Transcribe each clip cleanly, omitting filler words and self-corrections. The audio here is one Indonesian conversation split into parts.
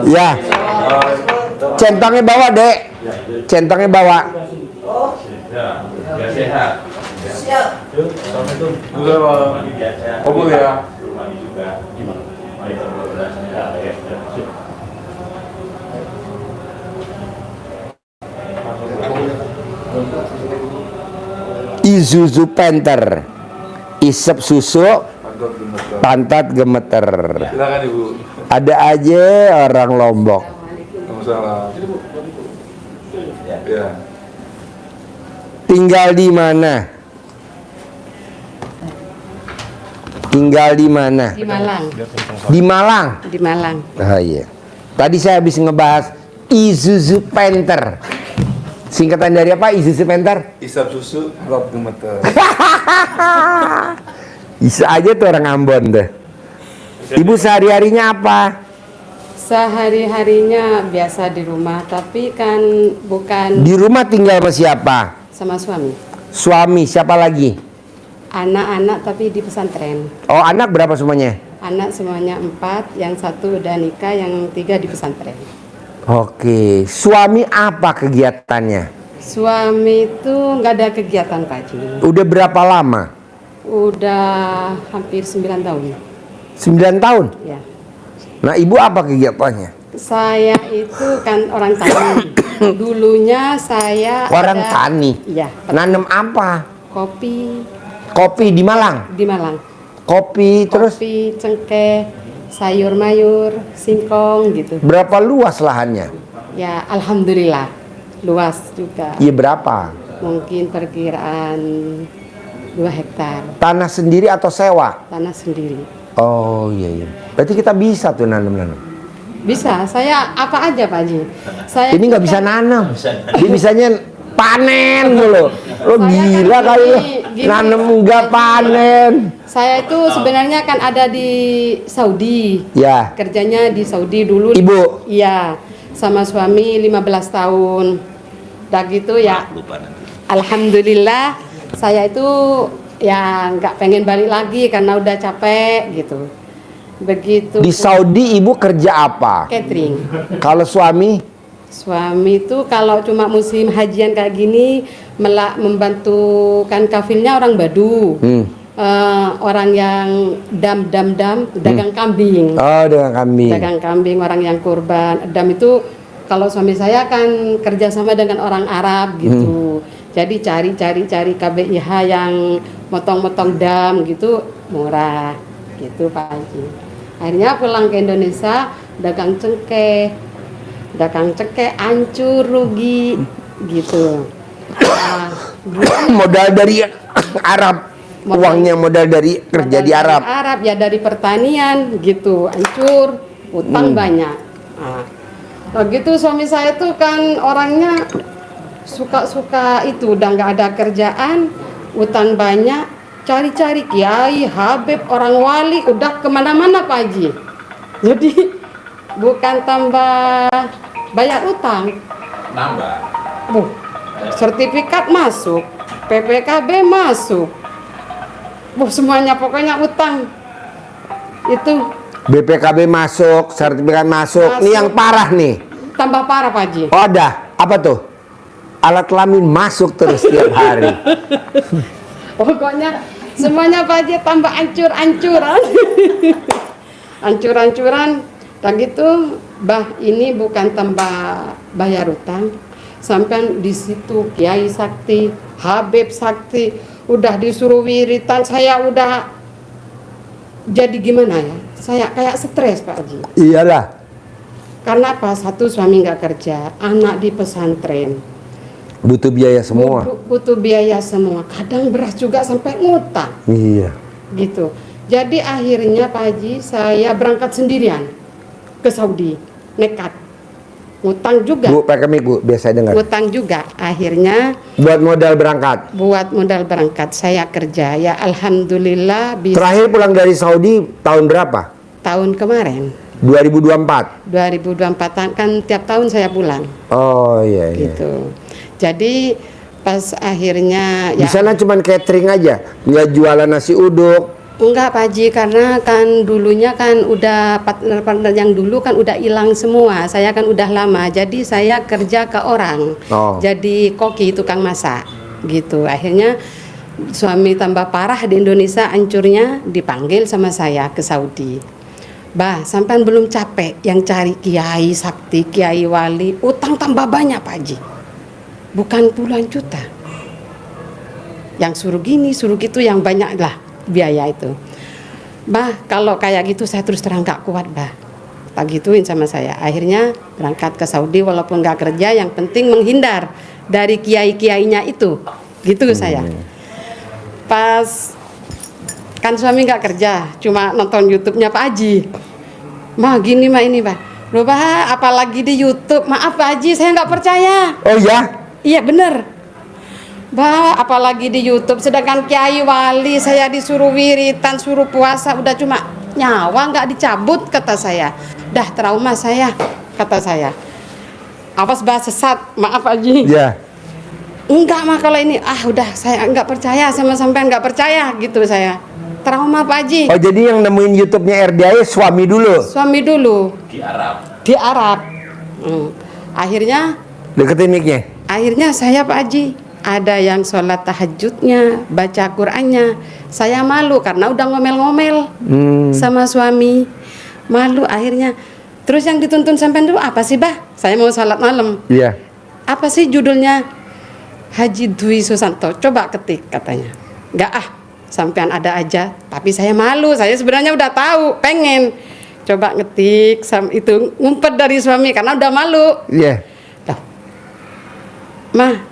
Ya. Centangnya bawa, Dek. Centangnya bawa. Biar sehat. Siap. Assalamualaikum. Udah, Bang. Ya. Isuzu Panther. Isep susu, pantat gemeter. Silakan Ibu. Ada aja orang Lombok. Masalah. Ya. Tinggal di mana? Tinggal di mana? Di Malang. Di Malang. Di Malang. Oh iya. Tadi saya habis ngebahas Isuzu Panther. Singkatan dari apa? Isuzu Panther? Isap susu, rot gemeter. Bisa aja tuh orang Ambon tuh. Ibu sehari-harinya apa? Sehari-harinya biasa di rumah, tapi kan bukan Di rumah tinggal sama siapa? sama suami. Suami, siapa lagi? Anak-anak tapi di pesantren. Oh, anak berapa semuanya? Anak semuanya 4, yang 1 udah nikah, yang 3 di pesantren. Oke, suami apa kegiatannya? Suami itu nggak ada kegiatan Pak Haji. Udah berapa lama? Udah hampir 9 tahun. 9 tahun? Ya. Nah, ibu apa kegiatannya? Saya itu kan orang tani. Dulunya saya Orang ada- tani? Iya, Nanam apa? kopi Kopi di Malang? di Malang. Kopi, terus Kopi, cengkeh, sayur mayur, singkong gitu. berapa luas lahannya? Ya alhamdulillah luas juga. Iya, berapa? Mungkin perkiraan 2 hektar Tanah sendiri atau sewa? tanah sendiri. Oh iya iya. Berarti kita bisa tuh nanam-nanam. Bisa, saya apa aja Pak Haji. Saya Ini nggak bisa nanam. Dia bisanya panen dulu. Lo Saya kan gila kali lo. gini. Nanam enggak panen. Saya itu sebenarnya kan ada di Saudi. Ya. Kerjanya di Saudi dulu. Ibu. Iya, sama suami 15 tahun. Udah gitu ya. Alhamdulillah saya itu ya nggak pengen balik lagi karena udah capek gitu. Begitu. Di Saudi ibu kerja apa? Catering. Kalau suami? Suami itu kalau cuma musim hajian kayak gini membantukan kafilnya orang Badu. Orang yang dam dagang kambing. Oh, dengan kambing. Dagang kambing, orang yang kurban. Dam itu kalau suami saya kan kerjasama dengan orang Arab gitu. Jadi cari KBIH yang motong-motong dam gitu murah gitu Pak Haji. Akhirnya pulang ke Indonesia dagang cengkeh hancur rugi gitu. Nah, Modal dari Arab. Uangnya modal dari kerja di Arab. Arab ya dari pertanian gitu, hancur, utang banyak. Nah, gitu suami saya tuh kan orangnya suka itu udah nggak ada kerjaan, utang banyak, cari-cari kiai, habib, orang wali, udah kemana-mana Pak Haji. Jadi bukan tambah bayar utang, Nambah. sertifikat masuk, PPKB masuk, semuanya pokoknya utang itu BPKB masuk, sertifikat masuk. Ini yang parah nih. tambah parah Pak Haji. Oh, ada. Apa tuh? Alat kelamin masuk terus setiap hari. Pokoknya semuanya Pak Haji tambah hancur-hancuran. Hancur-hancuran. Dan gitu, ini bukan tambah bayar utang. Sampai di situ Kiai Sakti, Habib Sakti, udah disuruh wiritan, saya udah jadi gimana ya? Saya kayak stres Pak Haji. Iyalah. Karena apa? Satu, suami nggak kerja, anak di pesantren. Butuh biaya semua. Butuh biaya semua. Kadang beras juga sampai ngutang. Iya. Gitu. Jadi akhirnya Pak Haji saya berangkat sendirian ke Saudi, nekat. Ngutang juga. Bu, pakai mic, Bu, biar saya dengar. Ngutang juga. Akhirnya Buat modal berangkat. buat modal berangkat saya kerja. Ya alhamdulillah bisa. Terakhir pulang dari Saudi tahun berapa? Tahun kemarin 2024. 2024 kan tiap tahun saya pulang. Oh iya iya. Gitu. Jadi pas akhirnya Di sana cuman catering aja, nggak jualan nasi uduk. Enggak Pak Haji, karena kan dulunya kan udah partner-partner yang dulu kan udah hilang semua. Saya kan udah lama, jadi saya kerja ke orang. Oh. Jadi koki, tukang masak gitu. Akhirnya suami tambah parah di Indonesia, hancurnya dipanggil sama saya ke Saudi. Bah, sampean belum capek yang cari kiai sakti, kiai wali, utang tambah banyak Pak Haji. Bukan puluhan juta. Yang suruh gini, suruh gitu, yang banyak lah biaya itu. Bah, kalau kayak gitu saya terus terang gak kuat, bah. Tak gituin sama saya. Akhirnya berangkat ke Saudi walaupun gak kerja, yang penting menghindar dari kiai-kiainya itu. Gitu saya. Pas kan suami gak kerja, cuma nonton YouTube-nya Pak Haji. Mah gini mah ini, bah. Loh, bah, apalagi di YouTube. Maaf Pak Haji, saya gak percaya. Oh ya? Iya bener. Bah, apalagi di YouTube, sedangkan kiai wali saya disuruh wiritan, suruh puasa, udah cuma nyawa nggak dicabut, kata saya. Dah trauma saya, kata saya. Awas bah sesat, maaf Haji. Ya. Enggak mah kalau ini, udah saya nggak percaya sama sampean, nggak percaya gitu saya. Trauma Pak Haji. Oh jadi yang nemuin YouTube-nya RDI suami dulu? Suami dulu. Di Arab. Di Arab. Akhirnya Deketin mic-nya. Akhirnya saya Pak Haji, ada yang sholat tahajudnya, baca Qur'annya. Saya malu karena udah ngomel-ngomel sama suami. Malu akhirnya. Terus yang dituntun sampean dulu apa sih, bah? Saya mau sholat malam. Iya. Apa sih judulnya? Haji Dwi Susanto. Coba ketik katanya. Enggak sampean ada aja. Tapi saya malu. Saya sebenarnya udah tahu, pengen. Coba ngetik itu, ngumpet dari suami karena udah malu. Iya. Loh, Mah,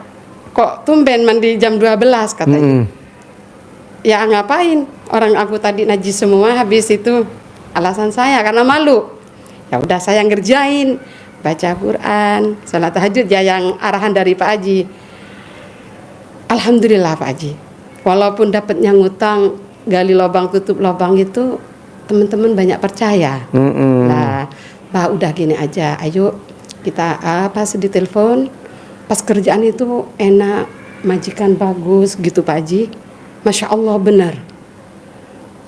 kok tumben mandi jam 12 katanya. Ya ngapain? Orang aku tadi najis semua, habis itu alasan saya karena malu. Ya udah saya ngerjain, baca Quran, salat tahajud ya yang arahan dari Pak Haji. Alhamdulillah Pak Haji. Walaupun dapatnya ngutang, gali lubang tutup lubang itu, teman-teman banyak percaya. Nah, Bah udah gini aja, ayo kita ditelepon. Pas kerjaan itu enak, majikan bagus gitu Pak Haji. Masya Allah benar.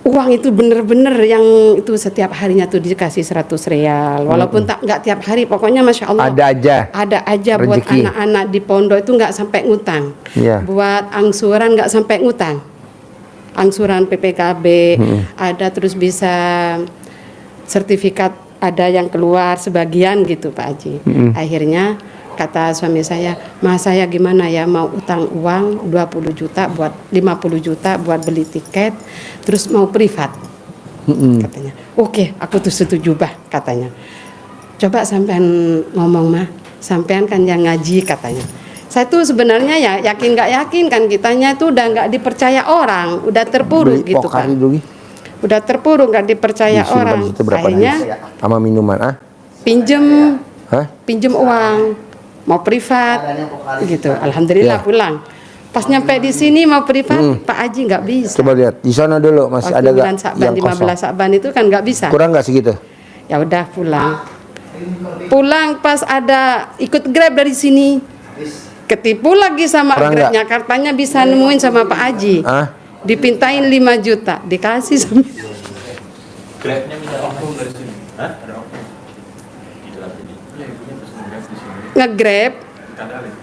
Uang itu bener-bener yang itu setiap harinya tuh dikasih 100 real. Walaupun nggak tiap hari, pokoknya Masya Allah. Ada aja. Ada aja Rezeki. buat anak-anak di pondok itu nggak sampai ngutang. Iya. Buat angsuran nggak sampai ngutang. Angsuran PPKB, ada terus bisa sertifikat ada yang keluar sebagian gitu Pak Haji. Akhirnya kata suami saya, "Mas saya gimana ya mau utang uang 20 juta buat 50 juta buat beli tiket terus mau privat." Katanya. "Oke, aku tuh setuju bah," katanya. "Coba sampean ngomong mah, sampean kan yang ngaji," katanya. Saya tuh sebenarnya ya yakin nggak yakin kan kitanya itu udah nggak dipercaya orang, udah terpuruk gitu kan. Udah terpuruk nggak dipercaya orang. Akhirnya sama minuman pinjem uang mau privat gitu. Alhamdulillah pulang. Pas nyampe di sini mau privat, Pak Haji nggak bisa. Coba lihat di sana dulu masih Waktu ada bulan nggak Sakban, yang 15 kosong? Sakban itu kan nggak bisa. Kurang nggak segitu? Ya udah pulang. Pulang pas ada ikut Grab dari sini. Ketipu lagi sama Kurang Grabnya, katanya bisa nemuin sama Pak Haji. Dipintain 5 juta, dikasih sama Grabnya minta oknum dari sini. Hah? Ada oknum di dalam sini. Iya, ibunya pesen Grab di sini. nge-Grab. Kadalin.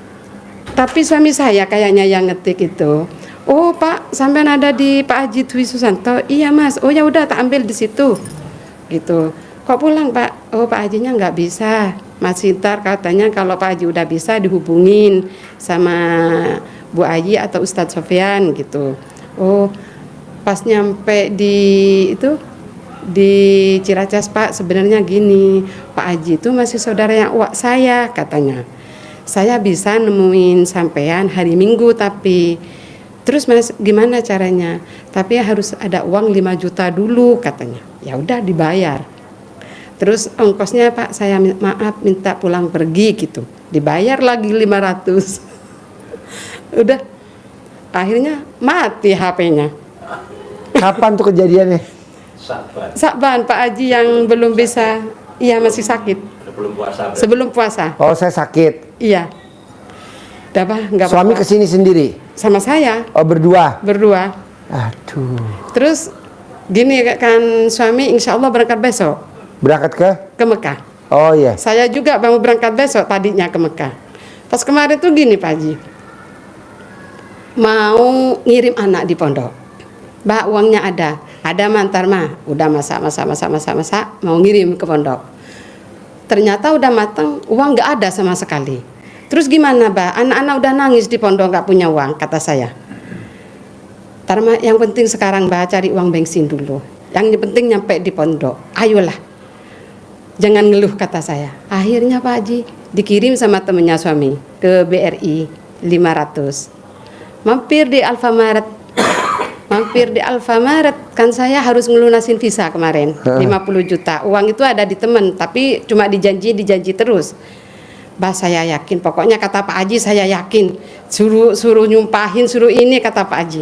Tapi suami saya kayaknya yang ngetik itu. "Oh Pak, sampean ada di Pak Haji Dwi Susanto?" "Iya Mas." "Oh ya udah tak ambil di situ." Gitu. "Kok pulang Pak?" "Oh Pak Hajinya nggak bisa. Masih ntar katanya kalau Pak Haji udah bisa dihubungin sama Bu Ayi atau Ustadz Sofyan gitu." Oh, pas nyampe di Ciracas, "Pak, sebenarnya gini, Pak Haji itu masih saudara yang uak saya," katanya. "Saya bisa nemuin sampean hari Minggu tapi terus Mas gimana caranya? Tapi harus ada uang 5 juta dulu," katanya. Ya udah dibayar. Terus ongkosnya Pak saya maaf minta pulang pergi gitu. Dibayar lagi 500. Udah akhirnya mati HP-nya. Kapan tuh kejadiannya? Sakban. Sakban Pak Haji yang belum bisa, iya masih sakit. Sebelum puasa. berarti. Sebelum puasa. Oh saya sakit. Iya. Udah Pak, nggak Suami apa-apa. kesini sendiri? Sama saya Oh berdua? berdua. Aduh. Terus Gini kan suami insya Allah berangkat besok Berangkat ke Mekah. Oh iya. Saya juga mau berangkat besok tadinya ke Mekah. Pas kemarin tuh gini Pak Haji, mau ngirim anak di pondok. Mbak uangnya ada mantar mah, udah masak, mau ngirim ke pondok. Ternyata udah matang, uang nggak ada sama sekali. Terus gimana Mbak? Anak-anak udah nangis di pondok nggak punya uang, kata saya. Tarma, yang penting sekarang Mbak cari uang bensin dulu. Yang penting nyampe di pondok. Ayolah. Jangan ngeluh kata saya. Akhirnya Pak Haji dikirim sama temennya suami ke BRI 500. Mampir di Alfamaret. Kan saya harus ngelunasin visa kemarin 50 juta. Uang itu ada di temen, tapi cuma dijanji terus. Bah saya yakin, pokoknya kata Pak Haji saya yakin, suruh nyumpahin, suruh ini kata Pak Haji.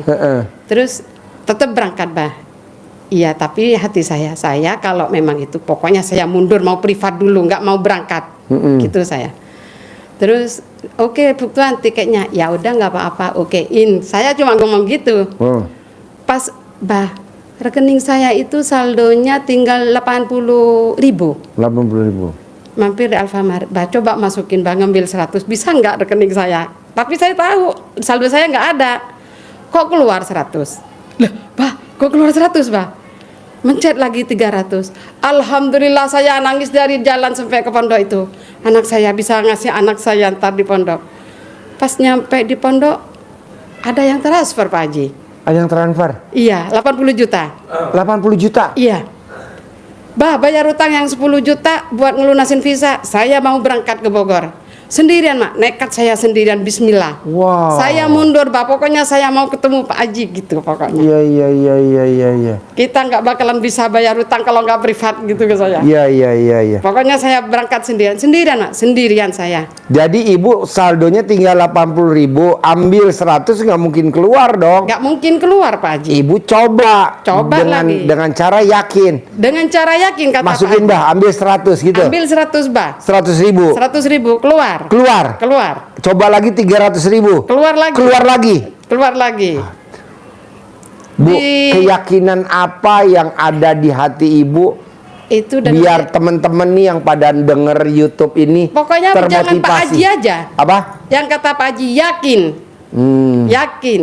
Terus tetap berangkat bah. Iya, tapi hati saya kalau memang itu pokoknya saya mundur, mau privat dulu, nggak mau berangkat, gitu saya. Terus oke, Tuan tiketnya, ya udah nggak apa-apa, okein. Saya cuma ngomong gitu. Pas bah rekening saya itu saldonya tinggal 80.000. 80.000. Mampir di Alfamart, bah coba masukin, bah ngambil 100, bisa nggak rekening saya? Tapi saya tahu saldo saya nggak ada. Kok keluar 100? Lah, bah, kok keluar 100, bah? Mencet lagi 300. Alhamdulillah saya nangis dari jalan sampai ke pondok itu. Anak saya bisa ngasih anak saya ntar di pondok. Pas nyampe di pondok, ada yang transfer Pak Haji. Ada yang transfer? Iya, 80 juta. 80 juta? Iya. Bah, bayar utang yang 10 juta buat ngelunasin visa. Saya mau berangkat ke Bogor. Sendirian, Mak. Nekat saya sendirian, bismillah. Wow. Saya mundur, Bah. Pokoknya saya mau ketemu Pak Haji gitu pokoknya. Iya. Kita nggak bakalan bisa bayar utang kalau nggak privat gitu ke saya. Iya. Pokoknya saya berangkat sendirian, Mak. Sendirian saya. Jadi ibu saldonya tinggal 80.000, ambil 100 nggak mungkin keluar dong. Nggak mungkin keluar, Pak Haji. Ibu coba lagi. dengan cara yakin. Dengan cara yakin kata Masukin Pak Haji. Bah, ambil 100 gitu. Ambil 100, Bah. 100.000. 100.000 keluar. Coba lagi 300.000. Keluar lagi. Bu, Di- keyakinan apa yang ada di hati ibu Itu dan biar teman-teman nih yang pada denger YouTube ini pokoknya jangan Pak Haji aja. Apa? Yang kata Pak Haji yakin. Yakin.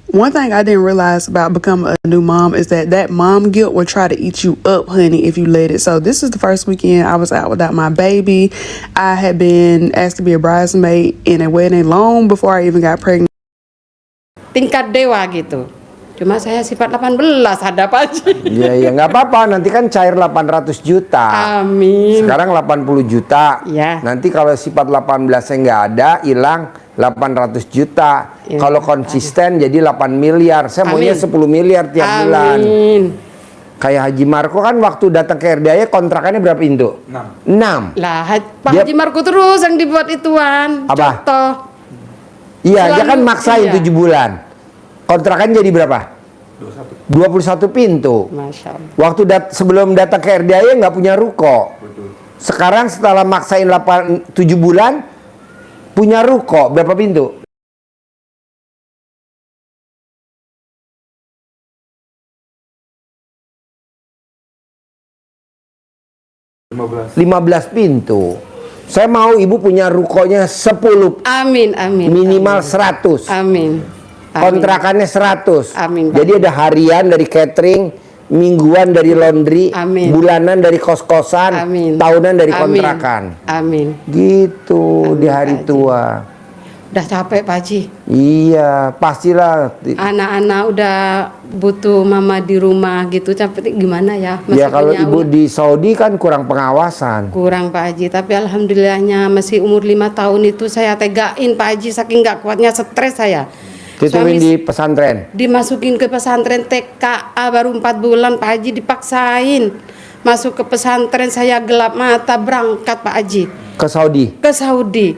One thing I didn't realize about becoming a new mom is that mom guilt will try to eat you up, honey, if you let it. So this is the first weekend I was out without my baby. I had been asked to be a bridesmaid in a wedding long before I even got pregnant. Tingkat dewa gitu. Cuma saya sifat 18 ada Pak Haji. Iya, nggak apa-apa. Nanti kan cair 800 juta. Amin. Sekarang 80 juta. Iya. Nanti kalau sifat 18-nya nggak ada, hilang 800 juta. Ya, Kalau konsisten jadi 8 miliar. Saya maunya Amin. 10 miliar tiap bulan. Amin. Kayak Haji Marco kan waktu datang ke RDA kontrakannya berapa Indo? 6. Lah Pak Dia- Haji Marco terus yang dibuat ituan. Apa? Contoh. Iya, dia Selalu, kan maksain iya. 7 bulan. Kontrakan jadi berapa? 21 pintu. Masya Allah. Waktu sebelum datang ke RDA nggak punya ruko. Sekarang setelah maksain 7 bulan punya ruko, berapa pintu? Lima 15 pintu. Saya mau ibu punya rukonya 10, Amin. minimal 100. Amin. Kontrakannya 100. Amin, Pak. Jadi ada harian dari catering, mingguan dari laundry, Amin. bulanan dari kos-kosan, Amin. tahunan dari Amin. kontrakan. Amin. Gitu Amin, di hari Pak Haji. tua. Udah capek Pak Haji. Iya, pastilah. Anak-anak udah butuh mama di rumah gitu, capek gimana ya? Ya kalau Masukinnya ibu di Saudi kan kurang pengawasan. kurang Pak Haji, tapi alhamdulillahnya masih umur 5 tahun itu saya tegain Pak Haji, saking nggak kuatnya stres saya. Titipin di pesantren. Dimasukin ke pesantren TKA baru 4 bulan Pak Haji, dipaksain masuk ke pesantren, saya gelap mata berangkat Pak Haji Ke Saudi. ke Saudi.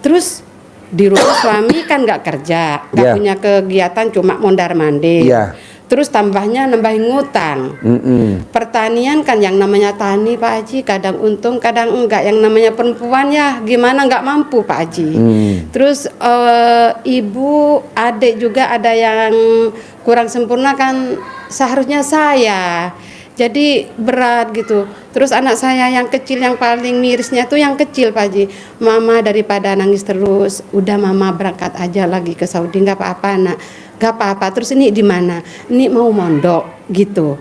Terus di rumah suami kan nggak kerja, nggak Iya. punya kegiatan, cuma mondar mandir. Iya. Terus tambahnya nambahin ngutang. Pertanian kan yang namanya tani Pak Haji, kadang untung kadang enggak. Yang namanya perempuan ya gimana enggak mampu Pak Haji. Terus ibu, adik juga ada yang kurang sempurna kan seharusnya saya. Jadi berat gitu. Terus anak saya yang kecil yang paling mirisnya tuh yang kecil Pak Haji. Mama daripada nangis terus, udah mama berangkat aja lagi ke Saudi, nggak apa-apa nak, nggak apa-apa. Terus ini di mana? Ini mau mondok gitu.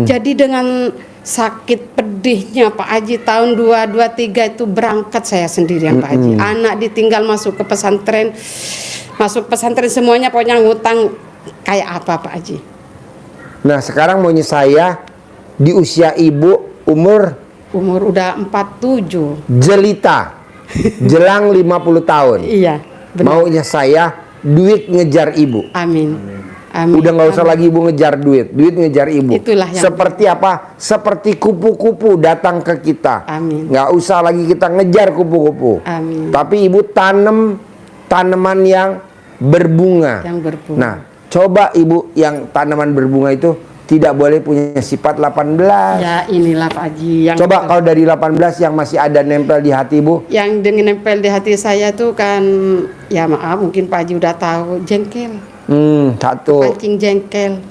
Jadi dengan sakit pedihnya Pak Haji tahun 223 itu berangkat saya sendirian Pak Haji. Anak ditinggal masuk ke pesantren, semuanya pokoknya ngutang kayak apa Pak Haji. Nah sekarang maunya saya di usia ibu umur udah 47. jelita, jelang 50 tahun. Iya, benar. Maunya saya duit ngejar ibu. Amin. Amin. Udah nggak usah lagi ibu ngejar duit ngejar ibu. Itulah yang seperti apa? Seperti kupu-kupu datang ke kita. Amin. Nggak usah lagi kita ngejar kupu-kupu. Amin. Tapi ibu tanam tanaman yang berbunga. Yang berbunga. Nah, coba ibu yang tanaman berbunga itu tidak boleh punya sifat 18. Ya inilah Pak Haji yang Coba kalau dari 18 yang masih ada nempel di hati ibu. yang dengan nempel di hati saya tuh kan, ya maaf mungkin Pak Haji udah tahu, jengkel. Satu. Pancing jengkel.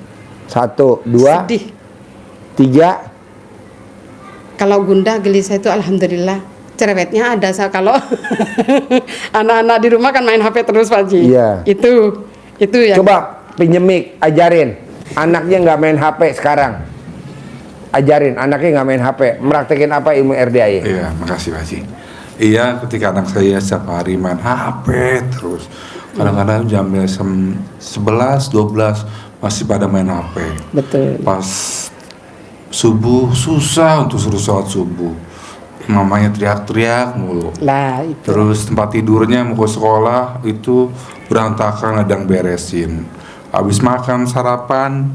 Satu, dua, Sedih. tiga. Kalau gundah gelisah itu alhamdulillah. Cerewetnya ada kalau anak-anak di rumah kan main HP terus Pak Haji. Iya. Itu ya. Coba pinjem mic, ajarin. Anaknya nggak main HP sekarang. Ajarin anaknya nggak main HP. Meraktekin apa ilmu RDAI? Iya, makasih Pak Haji. Iya, ketika anak saya setiap hari main HP terus. Kadang-kadang jam 11, 12 masih pada main HP. Betul. Pas subuh susah untuk suruh sholat subuh. Mamanya teriak-teriak mulu. Lah itu. Terus tempat tidurnya mau ke sekolah itu berantakan, ada yang beresin. Habis makan sarapan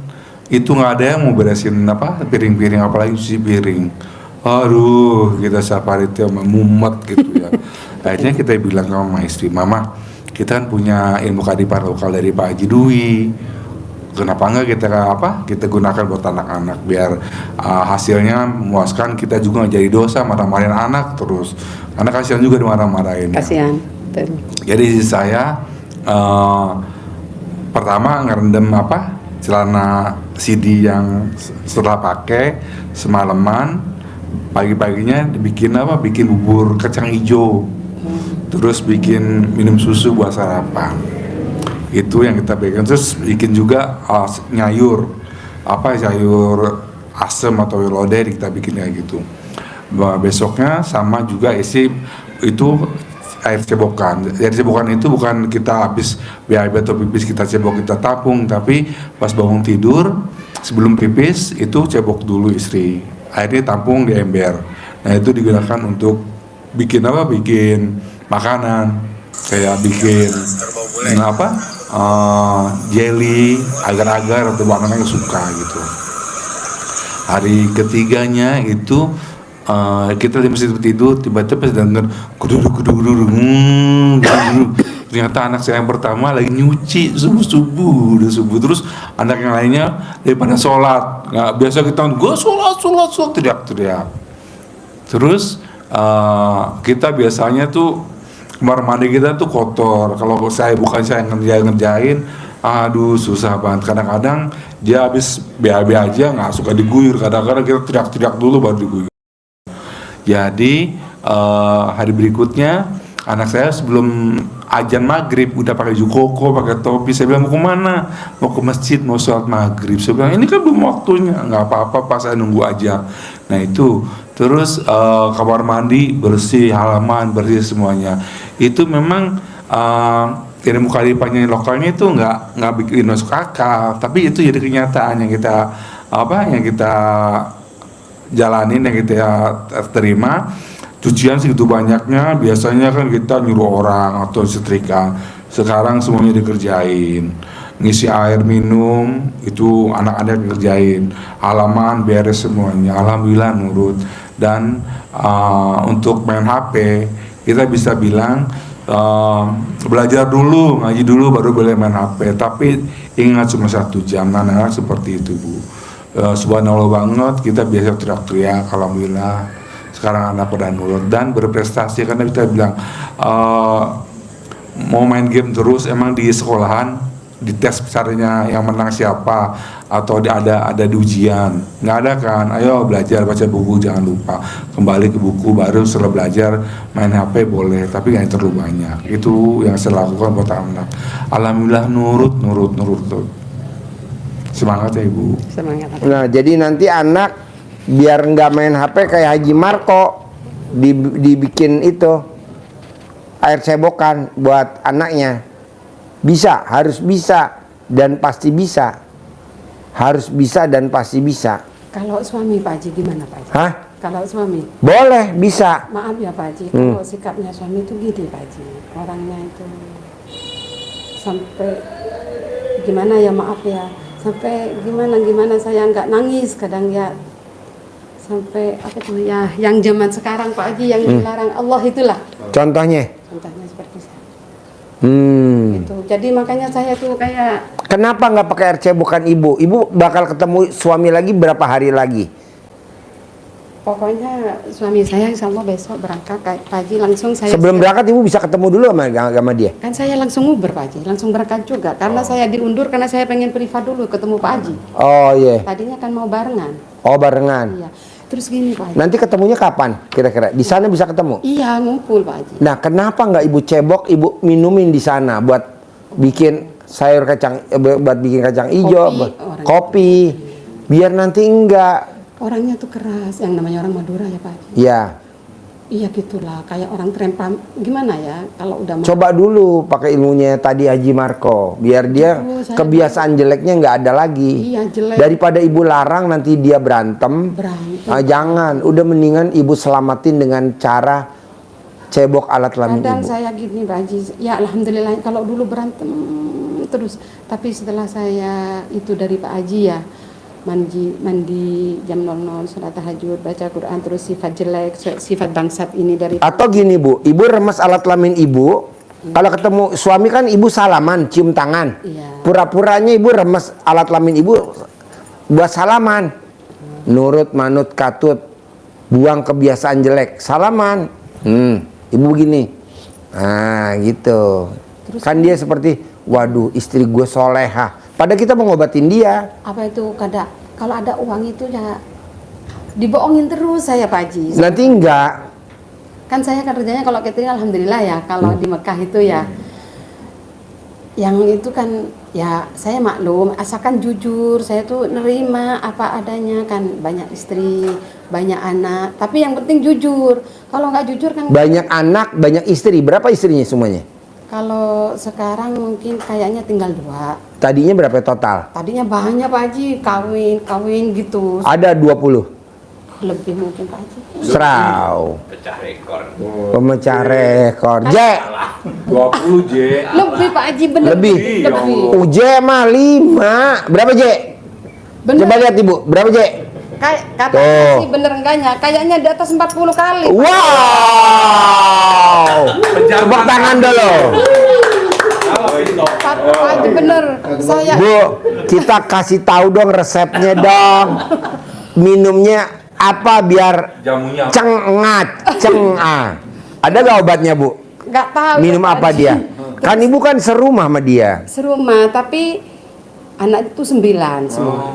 itu nggak ada yang mau beresin piring-piring, apalagi cuci piring. Aduh, kita setiap hari itu mumet gitu ya. Akhirnya kita bilang sama istri, Mama, kita kan punya ilmu kadiparan lokal dari Pak Haji Dwi. Kenapa enggak kita gunakan buat anak-anak biar hasilnya memuaskan, kita juga nggak jadi dosa marah-marahin anak terus. Karena kasihan juga dimarah-marahin. Kasihan. Jadi saya pertama ngerendam celana CD yang setelah pakai semalaman, pagi-paginya bikin bubur kacang hijau, terus bikin minum susu buat sarapan. Itu yang kita bikin. Terus bikin juga sayur asem atau lodeh, kita bikin kayak gitu. Besoknya sama juga isi itu air cebokan. Air cebokan itu bukan kita habis BAB atau pipis kita cebok, kita tapung, tapi pas bangun tidur sebelum pipis itu cebok dulu istri. Airnya tampung di ember. Nah itu digunakan untuk bikin bikin makanan, kayak bikin jelly, agar-agar atau makanan yang suka gitu. Hari ketiganya itu kita di masjid tidur, tiba-tiba dengar kuduk, ternyata anak saya yang pertama lagi nyuci subuh terus anak yang lainnya daripada sholat, biasa kita gua sholat teriak. Terus kita biasanya tuh kamar mandi kita tuh kotor. Kalau saya yang ngerjain, aduh susah banget. Kadang-kadang dia habis BAB aja nggak suka diguyur, kadang-kadang kita teriak-teriak dulu baru diguyur. Jadi hari berikutnya anak saya sebelum azan maghrib udah pakai baju koko, pakai topi. Saya bilang, mau kemana? Mau ke masjid, mau sholat maghrib. Saya bilang, ini kan belum waktunya. Nggak apa-apa, pas saya nunggu aja. Nah itu. Terus kamar mandi bersih, halaman bersih semuanya. Itu memang ilmu kadiparan lokalnya itu nggak bikin masuk akal. Tapi itu jadi kenyataan yang kita jalanin, yang kita terima. Cucian segitu banyaknya, biasanya kan kita nyuruh orang atau setrika. Sekarang semuanya dikerjain. Ngisi air minum itu anak-anak dikerjain. Halaman beres semuanya, alhamdulillah nurut. Dan untuk main HP kita bisa bilang belajar dulu, ngaji dulu baru boleh main HP. Tapi ingat cuma 1 jam, anak-anak seperti itu Bu. Subhanallah banget, kita biasa teriak-teriak, alhamdulillah sekarang anak pada nurut dan berprestasi. Karena kita bilang mau main game terus, emang di sekolahan dites besarnya yang menang siapa, atau ada di ujian, nggak ada kan. Ayo belajar, baca buku, jangan lupa kembali ke buku, baru setelah belajar main HP boleh, tapi jangan terlalu banyak. Itu yang saya lakukan buat anak. Alhamdulillah nurut tuh. Semangat ya Ibu. Semangat. Nah, jadi nanti anak biar nggak main HP kayak Haji Marco, dibikin itu air cebokan buat anaknya. Bisa, harus bisa dan pasti bisa. Harus bisa dan pasti bisa. Kalau suami Pak Haji gimana Pak Haji? Hah? Kalau suami, Boleh, bisa. maaf ya Pak Haji, kalau sikapnya suami itu gini Pak Haji, orangnya itu sampai gimana ya, maaf ya, sampai gimana saya nggak nangis kadang ya, sampai apa tuh ya, yang zaman sekarang Pak Haji yang dilarang Allah itulah Contohnya. contohnya seperti saya. Hmm. Gitu. Jadi makanya saya tuh kayak Kenapa nggak pakai air cebokan Ibu? Ibu bakal ketemu suami lagi berapa hari lagi? pokoknya suami saya insya Allah besok berangkat kayak pagi langsung saya Sebelum berangkat Ibu bisa ketemu dulu sama dia. kan saya langsung Uber Pak Haji, langsung berangkat juga karena saya diundur karena saya pengen privat dulu ketemu Pak Haji. Oh iya. Tadinya kan mau barengan. Oh barengan. Iya. Terus gini Pak Haji. Nanti ketemunya kapan? Kira-kira di sana bisa ketemu? Iya ngumpul Pak Haji. Nah, kenapa nggak Ibu cebok, Ibu minumin di sana buat bikin sayur kacang, buat bikin kacang hijau, Kopi, buat orang- kopi, biar nanti enggak. Orangnya tuh keras, yang namanya orang Madura ya Pak Haji. Ya, Iya gitulah, kayak orang trempam. Gimana ya kalau udah mau coba dulu pakai ilmunya tadi Haji Marco, biar dia Itu saya kebiasaan jeleknya nggak ada lagi. Iya jelek. Daripada Ibu larang nanti dia berantem. Berantem. Jangan, udah mendingan Ibu selamatin dengan cara cebok alat kelamin Kadang Ibu. saya gini Pak Haji, ya alhamdulillah kalau dulu berantem terus, tapi setelah saya itu dari Pak Haji ya mandi jam 00 sholat tahajud baca Quran, terus sifat jelek sifat bangsat ini dari Atau gini Bu, Ibu remes alat kelamin Ibu. Kalau ketemu suami kan Ibu salaman, cium tangan. Iya. Pura-puranya Ibu remes alat kelamin Ibu buat salaman. Nurut, manut, katut. Buang kebiasaan jelek. Salaman. Ibu begini. Nah gitu. Terus Kan dia seperti, waduh istri gue solehah. Padahal kita mau ngobatin dia. apa itu kalau ada uang itu ya dibohongin terus saya Pak Haji. Nanti enggak. Kan saya kerjanya kalau catering alhamdulillah ya, kalau di Mekah itu ya yang itu kan ya saya maklum, asalkan jujur, saya tuh nerima apa adanya, kan banyak istri, banyak anak, tapi yang penting jujur. Kalau nggak jujur kan Banyak anak, banyak istri. Berapa istrinya semuanya? kalau sekarang mungkin kayaknya tinggal 2. Tadinya berapa total? Tadinya banyak Pak Haji, kawin gitu. Ada 20. Lebih mungkin Pak Haji. Serau. Pecah rekor. Pemecah rekor. J. 20 J. Lebih Pak Haji, bener. Lebih. Lebih. J mah 5. Berapa J? Bener. Coba lihat Ibu. Berapa J? Kayak kata Tuh. sih bener enggaknya, kayaknya di atas 40 kali. Wow. Tepuk tangan dulu. Pak Haji bener. Saya Bu, kita kasih tahu dong resepnya dong. Minumnya apa biar Jamunya apa? cengat. Ada gak obatnya Bu? nggak tahu. Minum Pak apa Haji. dia? Kan Ibu kan serumah sama dia. Serumah, tapi anak itu 9 semua.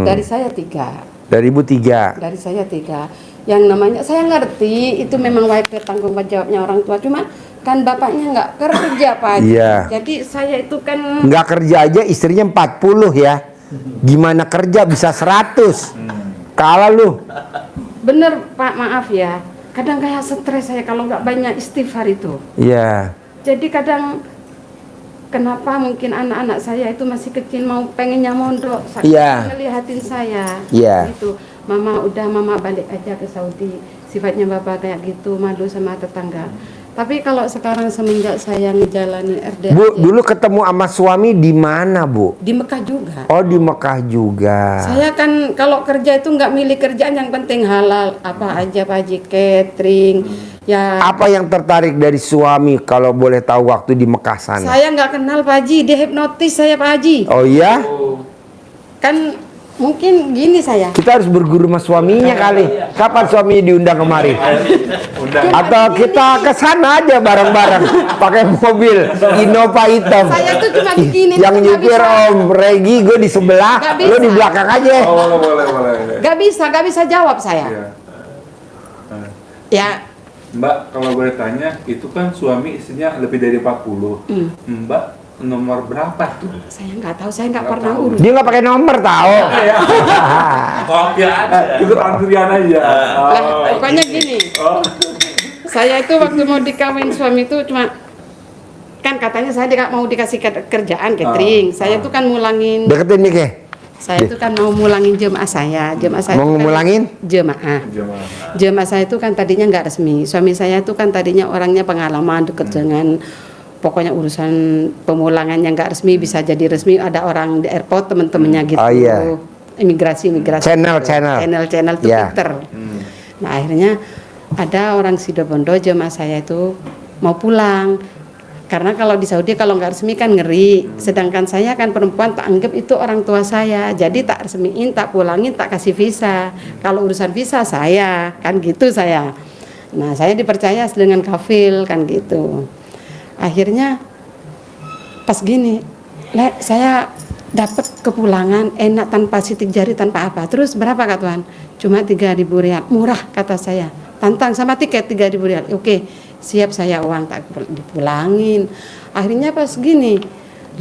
Dari saya 3. Dari Ibu 3. Dari saya 3. Yang namanya saya ngerti itu memang wajib tanggung jawabnya orang tua, cuma kan bapaknya nggak kerja Pak Haji. Iya. Jadi saya itu kan Nggak kerja aja istrinya 40 ya. Gimana kerja bisa 100? Kalah lu. bener Pak, maaf ya. Kadang kayak stres saya kalau nggak banyak istighfar itu. Iya. Jadi kadang kenapa mungkin anak-anak saya itu masih kecil mau pengennya mondok, Iya. ngelihatin saya. Iya. Gitu. Mama balik aja ke Saudi. Sifatnya bapak kayak gitu, malu sama tetangga. Tapi kalau sekarang semenjak saya ngejalanin RDA Bu, dulu ketemu sama suami di mana, Bu? di Mekah juga. Oh, di Mekah juga. Saya kan kalau kerja itu nggak milih kerjaan, yang penting halal apa aja Pak Haji, catering ya. Apa yang tertarik dari suami kalau boleh tahu waktu di Mekah sana? Saya nggak kenal Pak Haji, dia hipnotis saya Pak Haji. Oh iya? Kan mungkin gini saya. Kita harus berguru sama suaminya kali. Kapan suaminya diundang kemari? Atau kita ke sana aja bareng-bareng pakai mobil Innova hitam. Saya tuh cuma begini. Yang nggak nyupir bisa. Om Regi, gue di sebelah, Nggak lo di bisa. belakang aja. Oh, boleh. Nggak bisa jawab saya. Iya. Ya, Mbak, kalau boleh tanya, itu kan suami istrinya lebih dari 40. Mbak nomor berapa tuh? saya nggak tahu, saya nggak Nggak pernah tahu. urus. Dia nggak pakai nomor tahu. Oh, ya ada. Ikut antrian aja. Lah, pokoknya gini. Saya itu waktu mau dikawin suami itu cuma kan katanya saya mau dikasih kerjaan catering. Saya itu kan mulangin. Deketin nih, Ke. Saya itu kan mau mulangin jemaah saya. Jemaah saya Mau itu kan ngulangin? jemaah. Jemaah saya itu kan tadinya nggak resmi. Suami saya itu kan tadinya orangnya pengalaman dekat dengan pokoknya urusan pemulangan yang nggak resmi bisa jadi resmi. Ada orang di airport teman-temannya gitu. Oh, iya. Imigrasi. Channel tuh Iya. pinter. Nah akhirnya ada orang Situbondo jemaah saya itu mau pulang. Karena kalau di Saudi kalau nggak resmi kan ngeri. Sedangkan saya kan perempuan tak anggap itu orang tua saya. Jadi tak resmiin, tak pulangin, tak kasih visa. Kalau urusan visa saya, kan gitu saya. Nah saya dipercaya dengan kafil kan gitu. Akhirnya pas gini, saya dapat kepulangan enak tanpa sitik jari tanpa apa. Terus berapa kata Tuhan? Cuma 3.000 rial. Murah kata saya. Tantang sama tiket 3.000 rial. Oke. Siap saya uang tak dipulangin. Akhirnya pas gini,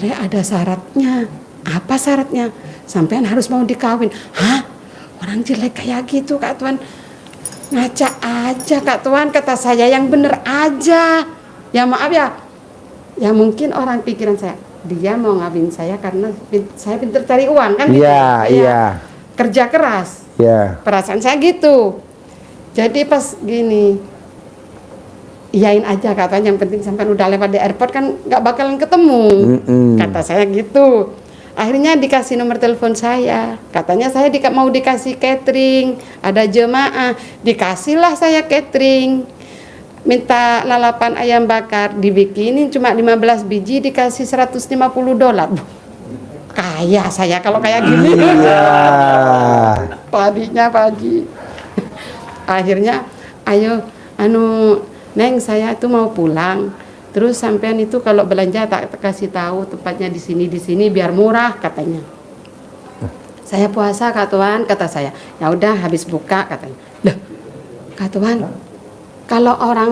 ada syaratnya. Apa syaratnya? Sampean harus mau dikawin. Hah? Orang jelek kayak gitu Kak Tuan. Ngaca aja Kak Tuan, kata saya yang bener aja. Ya maaf ya. Ya mungkin orang pikiran saya, dia mau ngawin saya karena saya pintar cari uang kan gitu. Iya, Saya iya. kerja keras. Iya. Perasaan saya gitu. Jadi pas gini, iyain aja katanya, yang penting sampai udah lewat di airport kan nggak bakalan ketemu. Kata saya gitu. Akhirnya dikasih nomor telepon saya. Katanya saya mau dikasih catering, ada jemaah, dikasihlah saya catering. Minta lalapan ayam bakar dibikinin cuma 15 biji dikasih $150. Kaya saya kalau kayak gini. Iya. Padinya Pak Haji. Akhirnya ayo Neng saya itu mau pulang. Terus sampean itu kalau belanja tak kasih tahu tempatnya di sini biar murah katanya. Saya puasa Kak Tuan kata saya. Ya udah habis buka katanya. Loh, Kak Tuan, kalau orang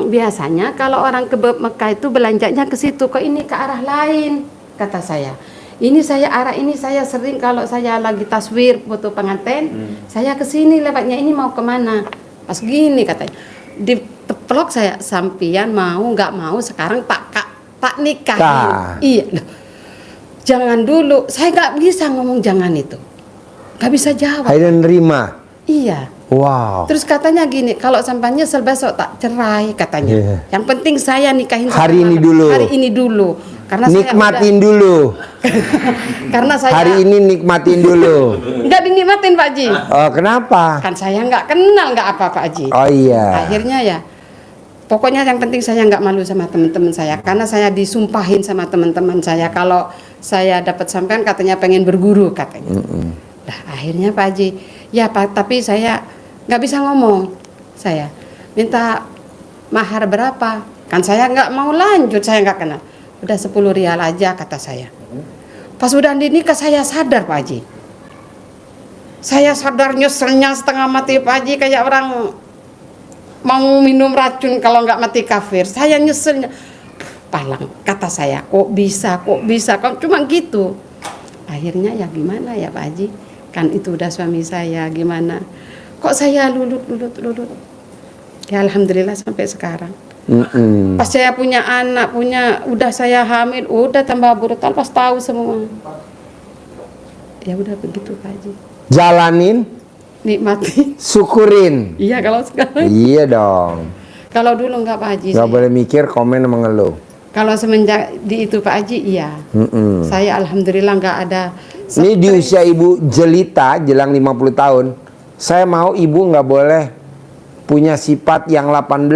biasanya kalau orang ke Mekah itu belanjanya ke situ, kok ini ke arah lain kata saya. Ini saya arah ini saya sering kalau saya lagi taswir foto pengantin, saya ke sini lewatnya ini mau kemana? Pas gini katanya. Diteplok saya, sampian mau nggak mau sekarang tak nikahin. Iya loh. Jangan dulu, saya nggak bisa ngomong jangan itu. Nggak bisa jawab. Akhirnya nerima. Iya. Wow. Terus katanya gini, kalau sampai nyesel besok tak cerai katanya. Iya. Yang penting saya nikahin Hari ini dulu. Hari ini dulu. Karena Nikmatin dulu. karena saya Hari ini nikmatin dulu. nggak dinikmatin Pak Haji. Oh, kenapa? Kan saya nggak kenal nggak apa Pak Haji. Oh iya. Akhirnya ya, pokoknya yang penting saya nggak malu sama teman-teman saya. Karena saya disumpahin sama teman-teman saya kalau saya dapat sampean katanya pengen berguru katanya. Nah akhirnya Pak Haji, ya Pak, tapi saya nggak bisa ngomong. Saya minta mahar berapa? Kan saya nggak mau lanjut, saya nggak kenal. Udah 10 rial aja kata saya. Pas udah dinikah saya sadar Pak Haji. Saya sadar nyeselnya setengah mati Pak Haji, kayak orang mau minum racun kalau nggak mati kafir. Saya nyeselnya. Palang kata saya, kok bisa kok cuma gitu. Akhirnya ya gimana ya Pak Haji, kan itu udah suami saya, gimana kok saya lulut. Ya alhamdulillah sampai sekarang. Pas saya punya anak, udah saya hamil, udah tambah brutal, pas tahu semua. Ya udah begitu Pak Haji. Jalanin, Nikmati. syukurin. Iya kalau sekarang. Iya dong. Kalau dulu enggak Pak Haji. Nggak saya. boleh mikir, komen, mengeluh. Kalau semenjak di itu Pak Haji iya. Saya alhamdulillah enggak ada. Ini di usia ibu jelita, jelang 50 tahun, saya mau ibu nggak boleh punya sifat yang 18.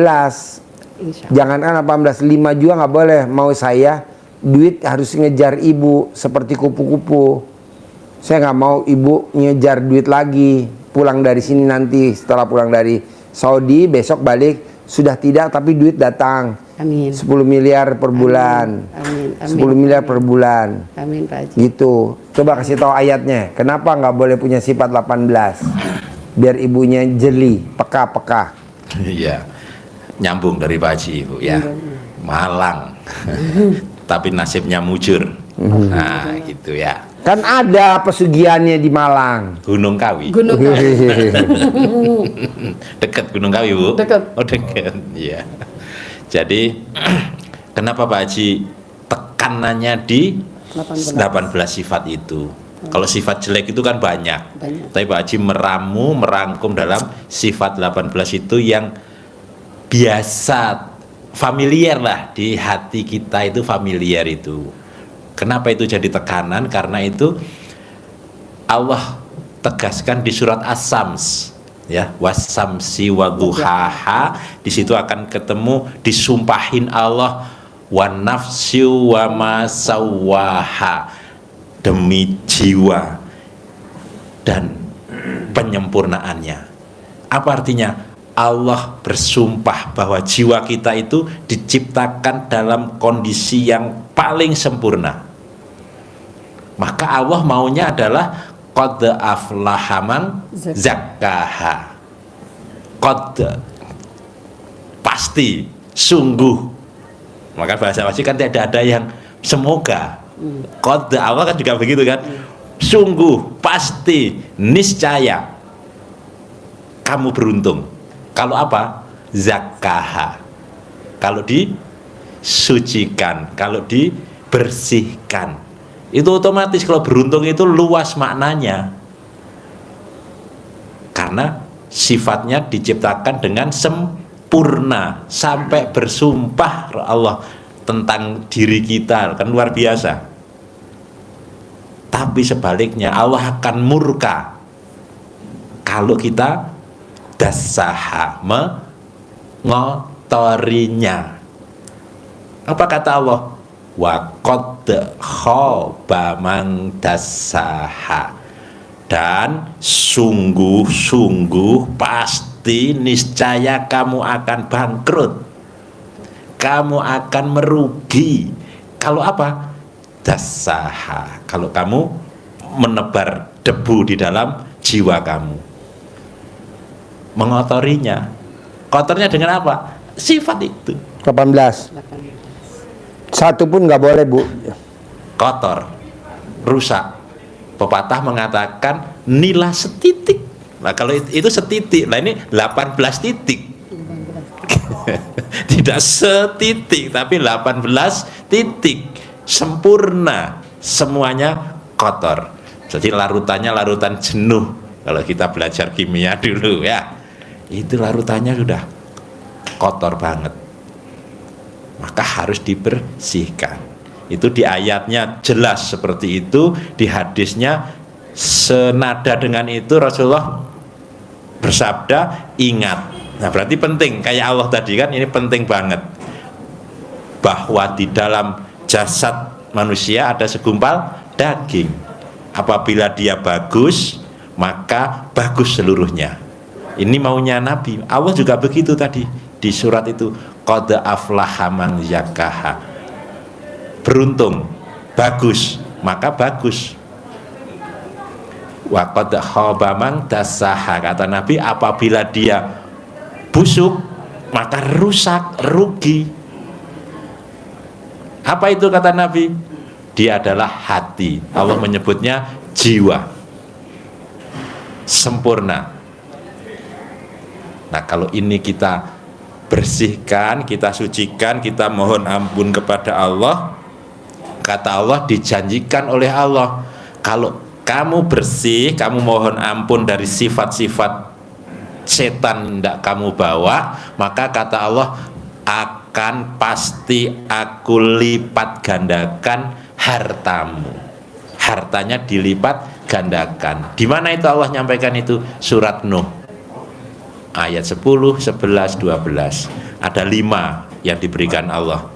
Insya Allah. Jangankan 18, 5 juga nggak boleh. Mau saya, duit harus ngejar ibu seperti kupu-kupu. Saya nggak mau ibu ngejar duit lagi. Pulang dari sini nanti, setelah pulang dari Saudi, besok balik, sudah tidak, tapi duit datang. Amin. 10 miliar per bulan. Amin. 10 miliar per bulan. Amin Pak Haji. Gitu. Coba kasih tahu ayatnya. Kenapa nggak boleh punya sifat 18? Biar ibunya jeli, peka-peka. Iya, nyambung dari Pak Haji Ibu ya. Malang, tapi nasibnya mujur. Nah, gitu ya. Kan ada pesugihannya di Malang. Gunung Kawi. Gunung Kawi. Deket Gunung Kawi Bu? Deket. Oh deket, iya. Jadi kenapa Pak Haji tekanannya di 18 sifat itu? Kalau sifat jelek itu kan banyak. Tapi Pak Haji merangkum dalam sifat 18 itu yang biasa, familiar lah di hati kita, itu familiar itu. Kenapa itu jadi tekanan? Karena itu Allah tegaskan di surat As-Sams, ya, wasamsi waduhaha. Di situ akan ketemu disumpahin Allah wa nafsi wa ma sawwaha, demi jiwa dan penyempurnaannya. Apa artinya? Allah bersumpah bahwa jiwa kita itu diciptakan dalam kondisi yang paling sempurna. Maka Allah maunya adalah qad aflaha man zakkaha. Qad, pasti, sungguh. Maka bahasa Wasi kan tidak ada yang semoga. Qad, Allah kan juga begitu kan. Sungguh, pasti, niscaya kamu beruntung. Kalau apa? Zakkaha. Kalau disucikan, kalau dibersihkan, itu otomatis kalau beruntung itu luas maknanya, karena sifatnya diciptakan dengan sempurna. Sampai bersumpah Allah tentang diri kita, kan luar biasa. Tapi sebaliknya Allah akan murka kalau kita dasaha, mengotorinya. Apa kata Allah? Wa qad khaba man dasaha. Dan sungguh-sungguh pasti niscaya kamu akan bangkrut. Kamu akan merugi. Kalau apa? Dasaha. Kalau kamu menebar debu di dalam jiwa kamu, mengotorinya. Kotornya dengan apa? Sifat itu. 18. Satu pun nggak boleh, Bu. Kotor, rusak. Pepatah mengatakan nila setitik. Nah kalau itu setitik, nah ini 18 titik. Tidak setitik, tapi 18 titik. Sempurna, semuanya kotor. Jadi larutannya larutan jenuh. Kalau kita belajar kimia dulu ya, itu larutannya sudah kotor banget. Maka harus dibersihkan. Itu di ayatnya jelas seperti itu, di hadisnya senada dengan itu Rasulullah bersabda, ingat. Nah berarti penting, kayak Allah tadi kan, ini penting banget, bahwa di dalam jasad manusia ada segumpal daging. Apabila dia bagus, maka bagus seluruhnya. Ini maunya Nabi. Allah juga begitu tadi di surat itu, qad aflaha man zakkaha. Beruntung, bagus, maka bagus. Wa qad khaba man dasaha, kata Nabi, apabila dia busuk maka rusak, rugi. Apa itu kata Nabi? Dia adalah hati. Allah menyebutnya jiwa sempurna. Nah kalau ini kita bersihkan, kita sucikan, kita mohon ampun kepada Allah, kata Allah, dijanjikan oleh Allah, kalau kamu bersih, kamu mohon ampun dari sifat-sifat setan tidak kamu bawa, maka kata Allah, akan pasti aku lipat gandakan hartamu. Hartanya dilipat gandakan. Di mana itu Allah nyampaikan itu? Surat Nuh ayat 10, 11, 12. Ada 5 yang diberikan Allah.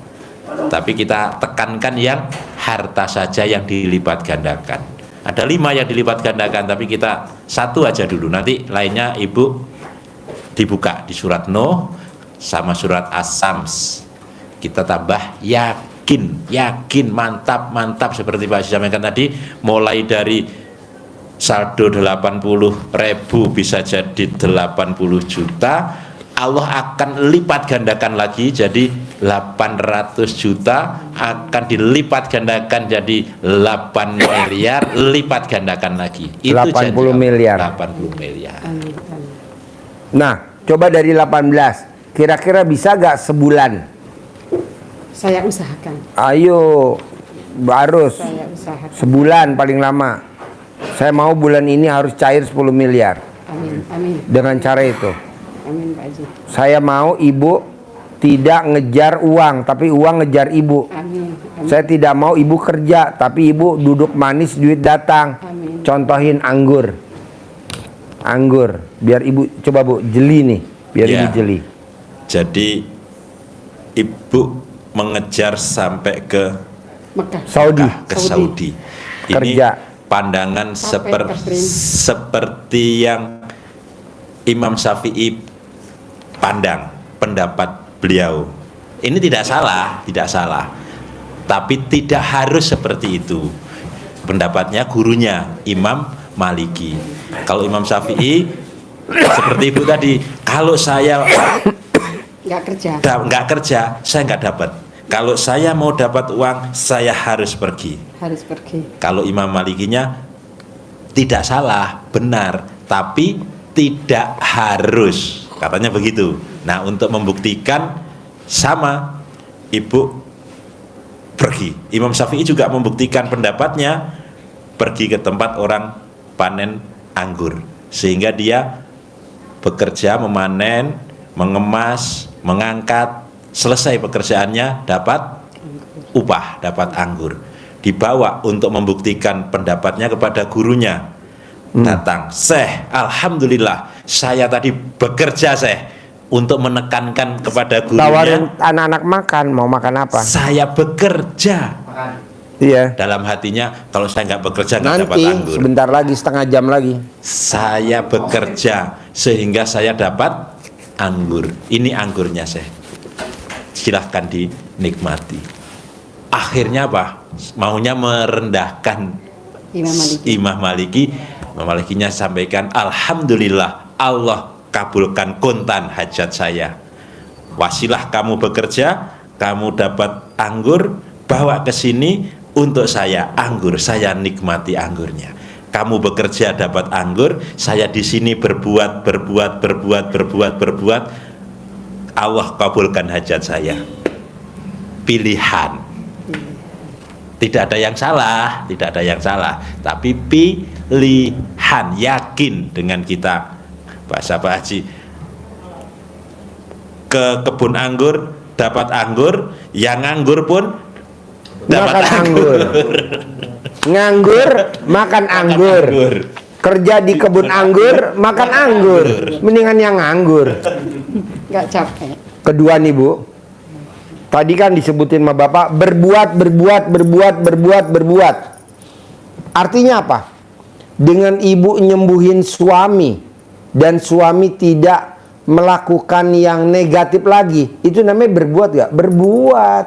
Tapi kita tekankan yang harta saja yang dilipat gandakan. Ada 5 yang dilipat gandakan, tapi kita 1 aja dulu. Nanti lainnya Ibu dibuka di surat Nuh sama surat As-Sams. Kita tambah yakin, mantap seperti Pak Haji sampaikan tadi, mulai dari saldo 80.000 bisa jadi 80 juta, Allah akan lipat gandakan lagi jadi 800 juta, akan dilipat gandakan jadi 8 miliar, lipat gandakan lagi. Itu 80 janji Allah. miliar. 80 miliar. Amin, amin. Nah, coba dari 18. Kira-kira bisa gak sebulan? Saya usahakan. Ayo, harus. Saya usahakan. Sebulan paling lama. Saya mau bulan ini harus cair 10 miliar. Amin, amin. Dengan cara itu. Amin, Pak Haji. Saya mau ibu tidak ngejar uang, tapi uang ngejar ibu. Amin, amin. Saya tidak mau ibu kerja, tapi ibu duduk manis duit datang. Amin. Contohin anggur. Anggur. Biar ibu, coba Bu, jeli nih. Biar Ya. ibu jeli. Jadi Ibu mengejar sampai ke Mekah. Saudi. ke Saudi. Ini Kerja. pandangan Sampai Catherine. seperti yang Imam Syafi'i pandang, pendapat beliau. Ini tidak salah, tapi tidak harus seperti itu. Pendapatnya gurunya Imam Maliki. Kalau Imam Syafi'i seperti Ibu tadi, kalau saya Nggak kerja. nggak kerja, saya nggak dapat. Kalau saya mau dapat uang, saya harus pergi. Harus pergi. Kalau Imam Malikinya tidak salah, benar, tapi tidak harus, katanya begitu. Nah, untuk membuktikan sama, Ibu pergi. Imam Syafi'i juga membuktikan pendapatnya, pergi ke tempat orang panen anggur, sehingga dia bekerja memanen, mengemas, mengangkat, selesai pekerjaannya dapat upah, dapat anggur. Dibawa untuk membuktikan pendapatnya kepada gurunya. Datang, Syekh, alhamdulillah saya tadi bekerja, Syekh, untuk menekankan kepada Tawarin gurunya, anak-anak makan, mau makan apa? saya bekerja. Iya. Dalam hatinya, kalau saya nggak bekerja nggak dapat Nanti anggur. sebentar lagi, setengah jam lagi. Saya bekerja sehingga saya dapat anggur. Ini anggurnya, Syekh. Silahkan dinikmati. Akhirnya apa? Maunya merendahkan Imam Maliki. Imam Maliki. Imam Malikinya sampaikan, alhamdulillah Allah kabulkan kontan hajat saya. Wasilah kamu bekerja, kamu dapat anggur, bawa ke sini untuk saya anggur, saya nikmati anggurnya. Kamu bekerja dapat anggur, saya di sini berbuat. Allah kabulkan hajat saya. Pilihan. Tidak ada yang salah, tapi pilihan. Yakin dengan kita, bahasa Pak Haji, ke kebun anggur dapat anggur, yang nganggur pun dapat Makan anggur. Nganggur, makan anggur. Kerja di kebun anggur, makan anggur. Mendingan yang nganggur. Nggak capek. Kedua nih Bu, tadi kan disebutin sama Bapak, berbuat. Artinya apa? Dengan ibu nyembuhin suami dan suami tidak melakukan yang negatif lagi, itu namanya berbuat gak? Berbuat.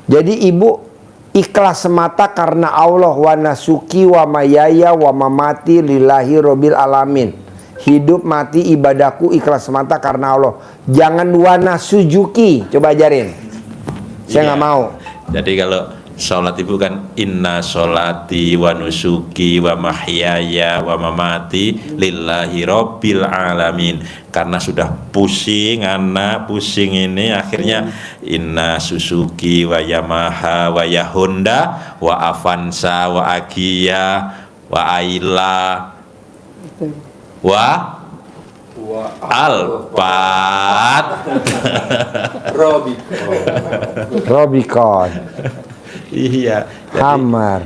Jadi ibu ikhlas semata karena Allah, wa nasuki wa mayaya wa mamati lillahi robbil alamin. Hidup mati ibadahku ikhlas semata karena Allah. Jangan wa nasujuki. Coba ajarin. Saya nggak mau. Jadi kalau sholat ibu kan, inna sholati wa nusuki wa mahyaya wa mamati lillahi robbil alamin. Karena sudah pusing anak, pusing ini, akhirnya inna suzuki wa yamaha wa yahonda wa avanza wa agia wa aila Betul. wa Alphard. Robicon, Iya. Jadi, Hammer.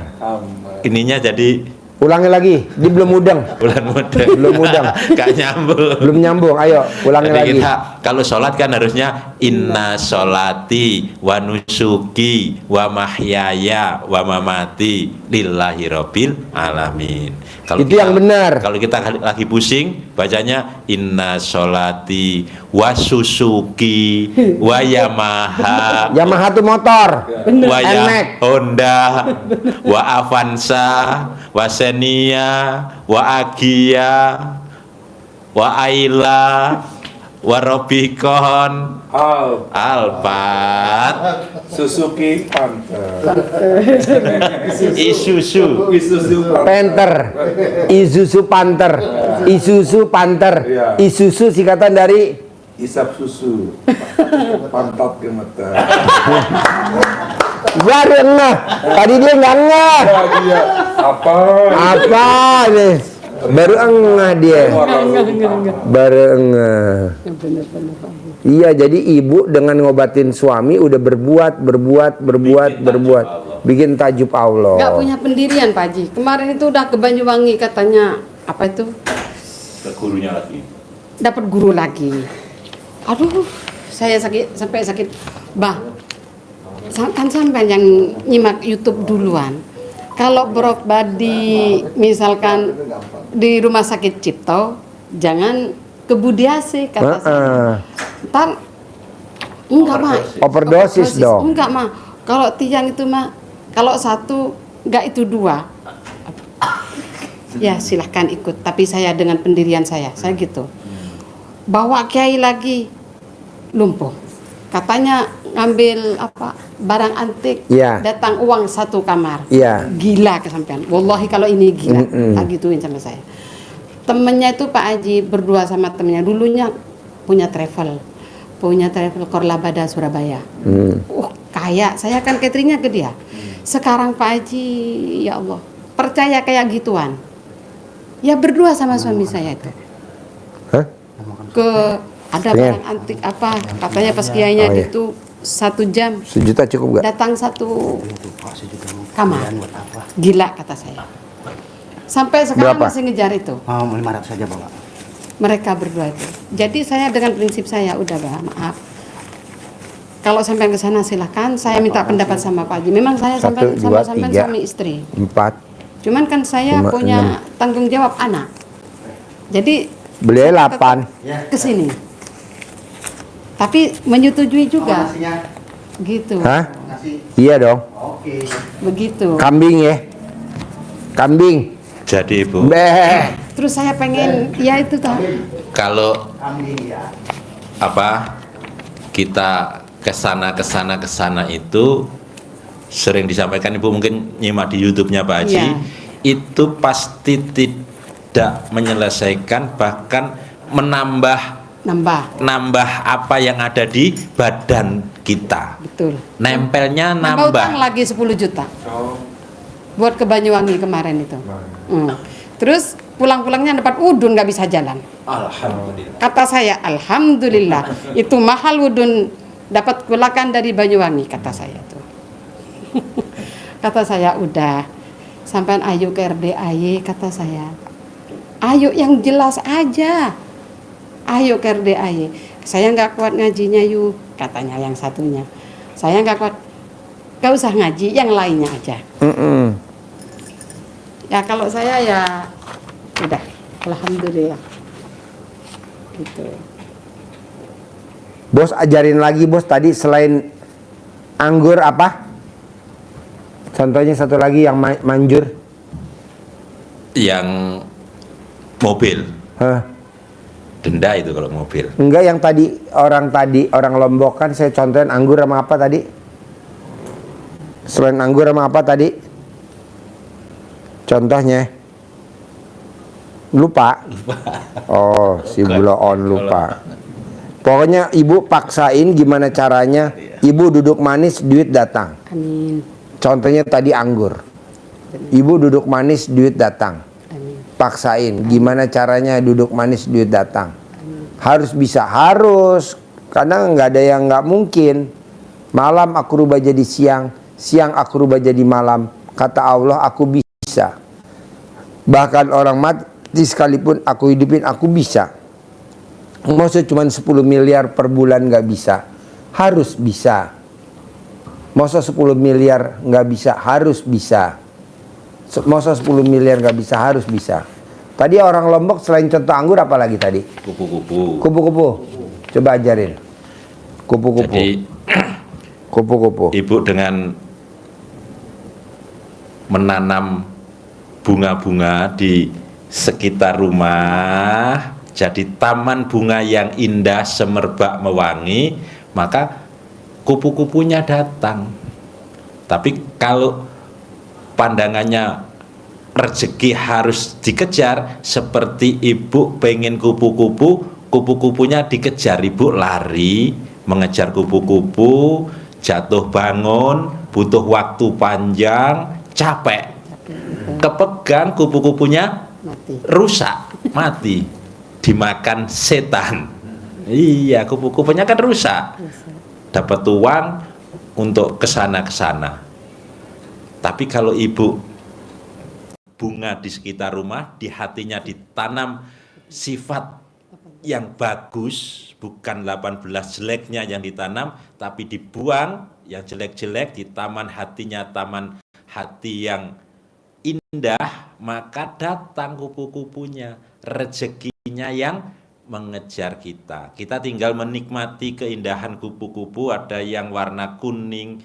ininya jadi Ulangi lagi, dia belum mudeng. bulan mudeng. Belum mudeng. Gak nyambung. Belum nyambung. Ayo, ulangi Jadi lagi. kita kalau sholat kan harusnya inna sholati wa nusuki wa mahyaya wa mamati lillahi rabbil alamin. Itu yang benar. Kalau kita lagi pusing bacanya inna sholati wa susuki wa Yamaha Yamaha tuh motor. wa Enek. Honda wa Avanza wa Xenia wa Agia wa Ayla wa Robicon Alphard Suzuki Panther. Isuzu Panther. Isuzu Panther. Isuzu Panther. Iya. Isuzu singkatan dari Isap susu. Pantat gemeter. baru ngeh. Tadi dia nggak ngeh. Dia apa? Apa nih? Baru ngeh dia. Baru ngeh. Iya, jadi ibu dengan ngobatin suami udah berbuat. Bikin tajub Allah. Nggak punya pendirian Pak Haji. Kemarin itu udah ke Banyuwangi katanya apa itu? gurunya lagi. Dapat guru lagi. Aduh, saya sakit sampai sakit. Bah, kan sampai yang nyimak YouTube duluan. Kalau berobat di misalkan di rumah sakit Cipto, jangan ke Budiase kata saya. Ntar enggak mah. Overdosis dong. Enggak mah. Kalau tiang itu mah, kalau satu enggak itu dua. Ya silahkan ikut. Tapi saya dengan pendirian saya gitu. Bawa kiai lagi lumpuh. Katanya ngambil apa barang antik, Iya. datang uang 1 kamar. Iya. Gila kesampean. Wallahi kalau ini gila. Tak gituin sama saya. Temennya itu Pak Haji berdua sama temennya dulunya punya travel Korlabada Surabaya. Kaya. Saya kan cateringnya ke dia. Sekarang Pak Haji, ya Allah, percaya kayak gituan. Ya berdua sama suami saya itu. Hah? Ke ada barang antik apa katanya pas kiainya Oh, iya. itu 1 jam 1 juta cukup gak? datang 1 kamar. Gila kata saya. Sampai sekarang Berapa? masih ngejar itu. Oh, 500 saja Bapak. Mereka berdua itu. Jadi saya dengan prinsip saya udah bah, maaf. Kalau sampai ke sana silahkan. Saya minta pendapat sama Pak Haji. Memang saya 1, sampai 2, sama 3. suami istri. 4. Cuman kan saya 5, punya tanggung jawab anak. Jadi Beliau tetap 8. ke sini. Tapi menyetujui juga. Gitu. Hah? Iya dong. Begitu. Kambing ya. Kambing. Jadi Ibu, Beh. Terus saya pengen ya itu toh. kalau apa kita kesana itu sering disampaikan Ibu mungkin nyimak di YouTube-nya Pak Haji, Iya. itu pasti tidak menyelesaikan, bahkan menambah apa yang ada di badan kita. Betul. Nempelnya Nambah utang nambah. lagi 10 juta. Buat ke Banyuwangi kemarin itu. Terus pulang-pulangnya dapat udun nggak bisa jalan. Alhamdulillah. Kata saya, alhamdulillah. Itu mahal udun dapat kulakan dari Banyuwangi kata saya tuh. Kata saya udah sampean ayo ke RDAY kata saya. Ayo yang jelas aja. Ayo ke RDAY. Saya nggak kuat ngajinya yuk katanya yang satunya. Saya nggak kuat. Gak usah ngaji, yang lainnya aja. Ya kalau saya ya udah, alhamdulillah. Gitu. Bos ajarin lagi bos tadi selain anggur apa? Contohnya satu lagi yang manjur. Yang mobil, Hah? denda itu kalau mobil. Enggak yang tadi orang Lombok kan saya contohin anggur sama apa tadi? Selain anggur sama apa tadi? Contohnya lupa. Oh, si Buloon lupa. Pokoknya ibu paksain gimana caranya. Ibu duduk manis, duit datang. Amin. Contohnya tadi anggur. Ibu duduk manis, duit datang. Amin. Paksain gimana caranya duduk manis, duit datang. Amin. Harus bisa, harus. Karena nggak ada yang nggak mungkin. Malam aku rubah jadi siang, siang aku rubah jadi malam. Kata Allah, aku bisa. Bahkan orang mati sekalipun aku hidupin, aku bisa. Maksudnya cuma 10 miliar per bulan nggak bisa. Harus bisa. Masa 10 miliar nggak bisa, harus bisa. Masa 10 miliar nggak bisa, harus bisa. Tadi orang Lombok selain contoh anggur apa lagi tadi? Kupu-kupu. Kupu-kupu. Coba ajarin. Kupu-kupu. Jadi Kupu-kupu. Ibu dengan menanam bunga-bunga di sekitar rumah, jadi taman bunga yang indah, semerbak, mewangi, maka kupu-kupunya datang. Tapi kalau pandangannya rezeki harus dikejar, seperti ibu pengen kupu-kupu, kupu-kupunya dikejar, ibu lari mengejar kupu-kupu, jatuh bangun, butuh waktu panjang, capek, kepegang, kupu-kupunya rusak, mati, dimakan setan. Iya, kupu-kupunya kan rusak, dapat uang untuk kesana-kesana. Tapi kalau ibu bunga di sekitar rumah, di hatinya ditanam sifat yang bagus, bukan 18 jeleknya yang ditanam, tapi dibuang yang jelek-jelek, di taman hatinya taman hati yang indah, maka datang kupu-kupunya, rezekinya yang mengejar kita. Kita tinggal menikmati keindahan kupu-kupu, ada yang warna kuning,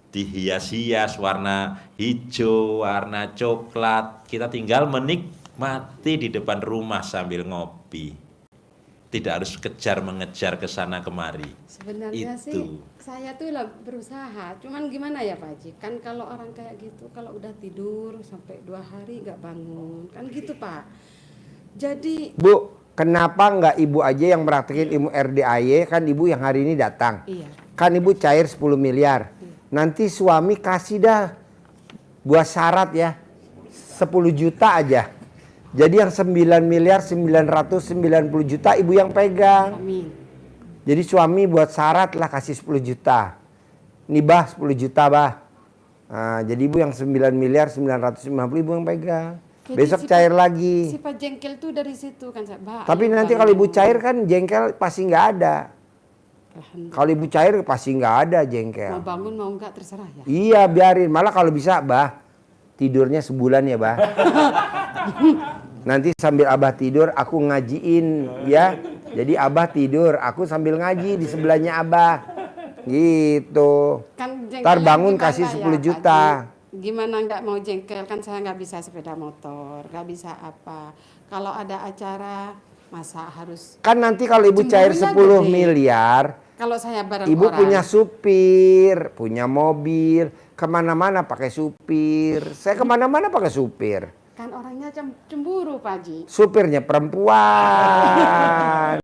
dihias-hias, warna hijau, warna coklat. Kita tinggal menikmati di depan rumah sambil ngopi. Tidak harus mengejar ke sana kemari. Sebenarnya Itu. sih saya tuh lah berusaha, cuman gimana ya Pak Haji? Kan kalau orang kayak gitu, kalau udah tidur sampai 2 hari nggak bangun, kan gitu Pak. Jadi Bu, kenapa nggak ibu aja yang praktekin ilmu RDAY? Kan ibu yang hari ini datang. iya, Kan ibu cair 10 miliar. Nanti suami kasih dah buat syarat ya 10 juta aja. Jadi yang 9 miliar 990 juta ibu yang pegang. amin. Jadi suami buat syarat lah kasih 10 juta. Nih bah 10 juta bah. Nah, jadi ibu yang 9 miliar 990 ibu yang pegang. Jadi Besok cair lagi. Sifat jengkel tuh dari situ kan Pak. Tapi ayo nanti bangun. kalau ibu cair kan jengkel pasti nggak ada. Kalau ibu cair pasti nggak ada jengkel. Mau bangun mau nggak terserah ya. Iya biarin. Malah kalau bisa bah tidurnya sebulan ya bah. Nanti sambil abah tidur aku ngajiin ya. Jadi abah tidur aku sambil ngaji di sebelahnya abah. Gitu. Kan Ntar jengkelnya bangun gimana kasih ya, 10 Pak juta. Haji? Gimana nggak mau jengkel, kan saya nggak bisa sepeda motor, nggak bisa apa. Kalau ada acara masa harus. Kan nanti kalau ibu cair Cemburunya 10 gede. miliar. Kalau saya bareng Ibu orang. punya supir, punya mobil, kemana-mana pakai supir. Saya kemana-mana pakai supir. Kan orangnya cemburu Pak Haji. Supirnya perempuan,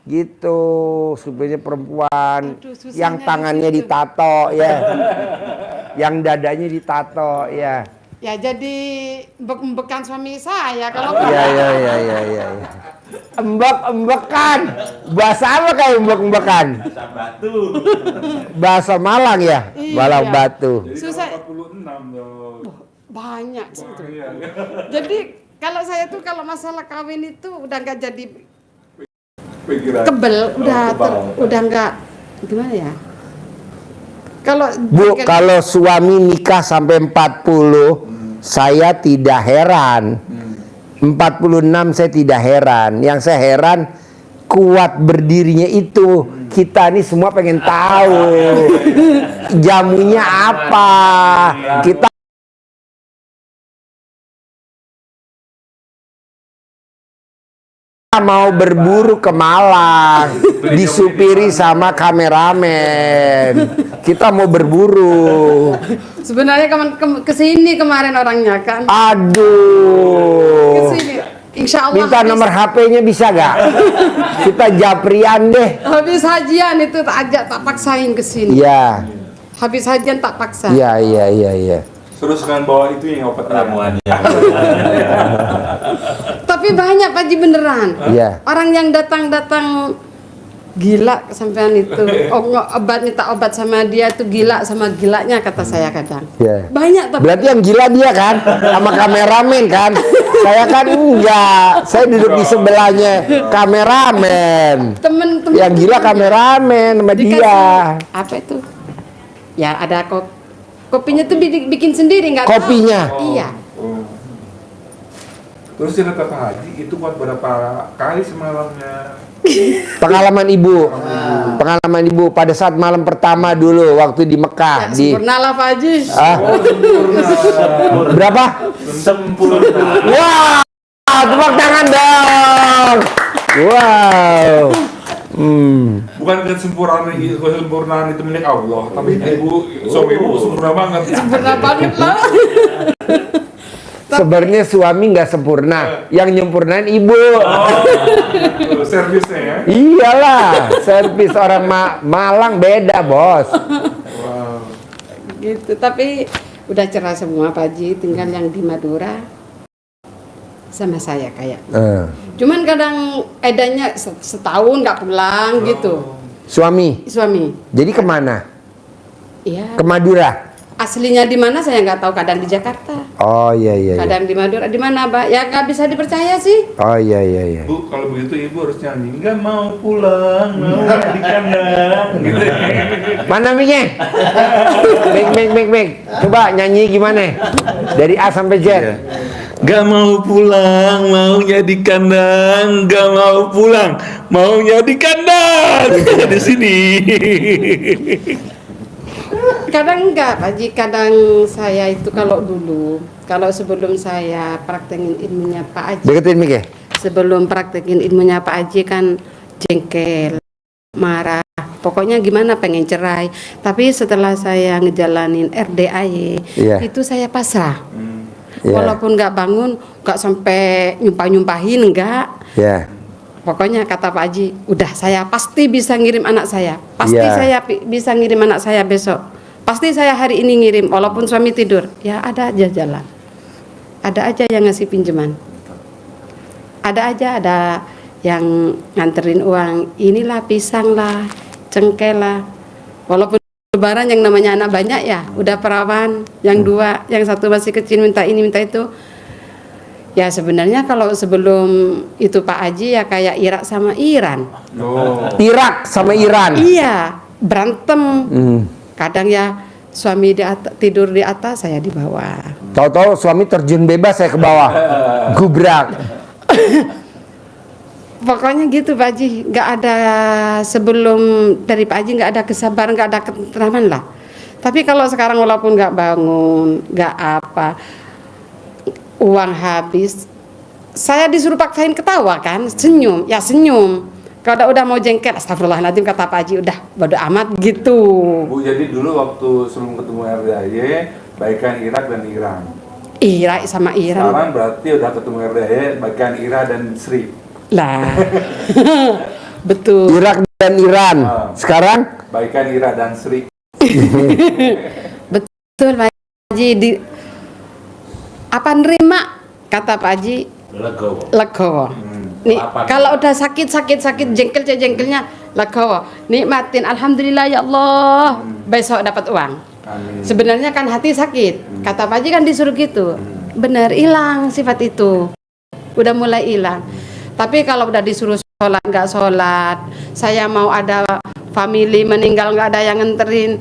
gitu. Supirnya perempuan, Aduh, susahnya yang di tangannya situ. ditato ya, yang dadanya ditato ya. Ya jadi embek-embekan suami saya kalau Iya. Embek-embekan, bahasa apa kayak embek-embekan? Bahasa Malang ya, Iya. Malang Batu. susah 46 dong. banyak sih itu. Jadi kalau saya tuh kalau masalah kawin itu udah nggak jadi Pikiran. kebel, udah nggak gimana ya? Kalau Bu, kalau suami nikah sampai 40, saya tidak heran. 46 saya tidak heran. Yang saya heran kuat berdirinya itu. Kita nih semua pengen tahu jamunya apa. Kita mau berburu ke Malang, disupiri sama kameramen. Kita mau berburu. sebenarnya kesini kemarin orangnya kan. Aduh. Kesini. Insya Allah. Minta nomor HP-nya bisa gak? Kita japrian deh. Habis hajian itu tak ajak, tak paksain kesini. Iya, Habis hajian tak paksa. iya. Terus kalian bawa itu yang obat Ramuannya. Tapi banyak Pak Haji beneran. Iya. Orang yang datang-datang gila sampean itu. Oh, obat minta obat sama dia tuh gila sama gilanya kata saya kadang. Iya. Banyak tapi Berarti yang gila dia kan, sama kameramen kan. Saya kan enggak, saya duduk di sebelahnya kameramen. temen-temen Yang gila kameramen sama dikasih dia. apa itu? Ya ada kopinya tuh bikin sendiri nggak tahu. Kopinya? Iya. Oh. Terus cerita Pak Haji itu buat berapa kali semalamnya? Pengalaman ibu, pengalaman ibu pada saat malam pertama dulu waktu di Ya, Mekah di sempurna lah Pak Haji. ah, berapa? Sempurna. Wah, tepuk tangan dong. Wow. Bukan kesempurnaan itu milik Allah, tapi ibu, suami ibu sempurna banget. Sempurna banget lah. Sebenarnya suami nggak sempurna, yang nyempurnain ibu. Servisnya ya. Iyalah, servis orang Malang beda bos. Wow. Gitu. Tapi udah cerah semua Pak Haji, tinggal yang di Madura sama saya kayak. Cuman kadang edannya setahun nggak pulang gitu. Suami, Suami. jadi kemana? Iya. Ke Madura. Aslinya di mana saya nggak tahu. Kadang di Jakarta. Oh iya iya. Iya. Kadang di Madura. Di mana, Mbak? Ya nggak bisa dipercaya sih. Oh iya iya iya. Bu, kalau begitu ibu harus nyanyi, nggak mau pulang, mau di kandang, gitu. Mana mic-nya? Mic. Coba nyanyi gimana? Dari A sampai Z. Gak mau pulang, maunya di kandang, gak mau pulang, maunya di kandang, di sini. Kadang enggak, Pak Haji. Kadang saya itu kalau sebelum saya praktekin ilmunya Pak Haji. Deketin mic ya. Sebelum praktekin ilmunya Pak Haji kan jengkel, marah. Pokoknya gimana pengen cerai. Tapi setelah saya ngejalanin RDAY, Iya. itu saya pasrah. Iya. Walaupun nggak bangun, nggak sampai nyumpahin, nggak. Ya. Pokoknya kata Pak Haji, udah saya pasti bisa ngirim anak saya. Pasti Iya. saya bisa ngirim anak saya besok. Pasti saya hari ini ngirim, walaupun suami tidur. Ya ada aja jalan. Ada aja yang ngasih pinjaman. Ada aja, ada yang nganterin uang. Inilah pisang lah, cengkeh lah. Walaupun lebaran yang namanya anak banyak ya, udah perawan, yang dua, yang satu masih kecil minta ini minta itu. Ya sebenarnya kalau sebelum itu Pak Haji ya kayak Irak sama Iran. Oh. Irak sama Iran. Iya, berantem. Hmm. Kadang ya suami tidur di atas, saya di bawah. Tahu-tahu suami terjun bebas saya ke bawah. Gubrak. Pokoknya gitu Pak Haji, nggak ada sebelum dari Pak Haji nggak ada kesabaran, nggak ada ketentraman lah. Tapi kalau sekarang walaupun nggak bangun, nggak apa, uang habis, saya disuruh paksain ketawa kan, senyum, ya senyum. Kalau udah mau jengkel, astagfirullahaladzim kata Pak Haji, udah bodo amat gitu. Bu, jadi dulu waktu sebelum ketemu RDAY, baikan Irak dan Iran. Irak sama Iran. Sekarang berarti udah ketemu RDAY, baikan Irak dan Sri. Lah. Betul. Irak dan Iran. Sekarang Baikan Irak dan Sri. Betul Pak Haji. Apa nerima kata Pak Haji? Legowo. Nih, kalau udah sakit jengkelnya legowo. Nikmatin, alhamdulillah ya Allah. Besok dapat uang. Amin. Sebenarnya kan hati sakit. Kata Pak Haji kan disuruh gitu. Benar, hilang sifat itu. Udah mulai hilang. Tapi kalau udah disuruh sholat nggak sholat, saya mau ada family meninggal nggak ada yang nganterin,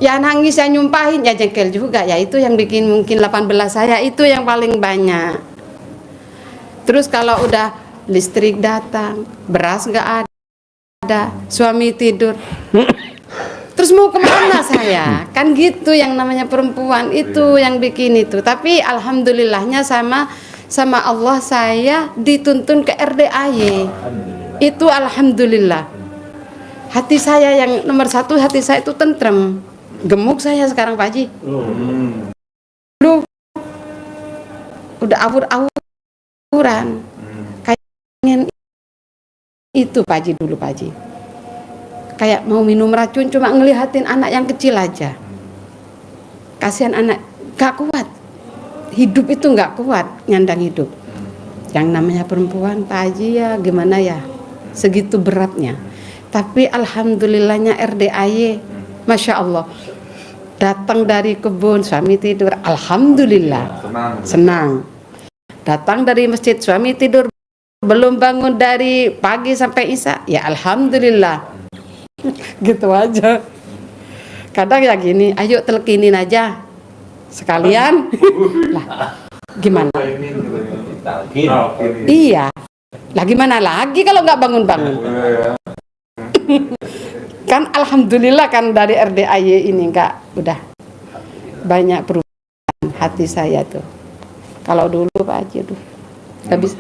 ya nangis, ya nyumpahin, ya jengkel juga. Ya itu yang bikin mungkin 18 saya itu yang paling banyak. Terus kalau udah listrik datang, beras nggak ada, suami tidur, terus mau kemana saya? Kan gitu yang namanya perempuan itu yang bikin itu. Tapi alhamdulillahnya sama Allah saya dituntun ke RDAY. Itu alhamdulillah. Hati saya yang nomor satu, hati saya itu tentrem. Gemuk saya sekarang Pak Haji. Dulu udah awur-awuran. Kayak pengen itu Pak Haji dulu Pak Haji. Kayak mau minum racun cuma ngelihatin anak yang kecil aja. Kasihan anak Gak kuat. Hidup itu gak kuat, nyandang hidup. Yang namanya perempuan, Pak Haji ya gimana ya, segitu beratnya. Tapi alhamdulillahnya RDAY, Masya Allah, datang dari kebun, suami tidur, alhamdulillah, senang. Datang dari masjid, suami tidur, belum bangun dari pagi sampai isya, ya alhamdulillah. Gitu aja. Kadang ya gini, ayo telkinin aja sekalian. Lah, gimana? Iya. Lah gimana lagi kalau nggak bangun-bangun? Kan alhamdulillah kan dari RDAY ini Kak, udah banyak perubahan hati saya tuh. Kalau dulu Pak Haji tuh nggak bisa,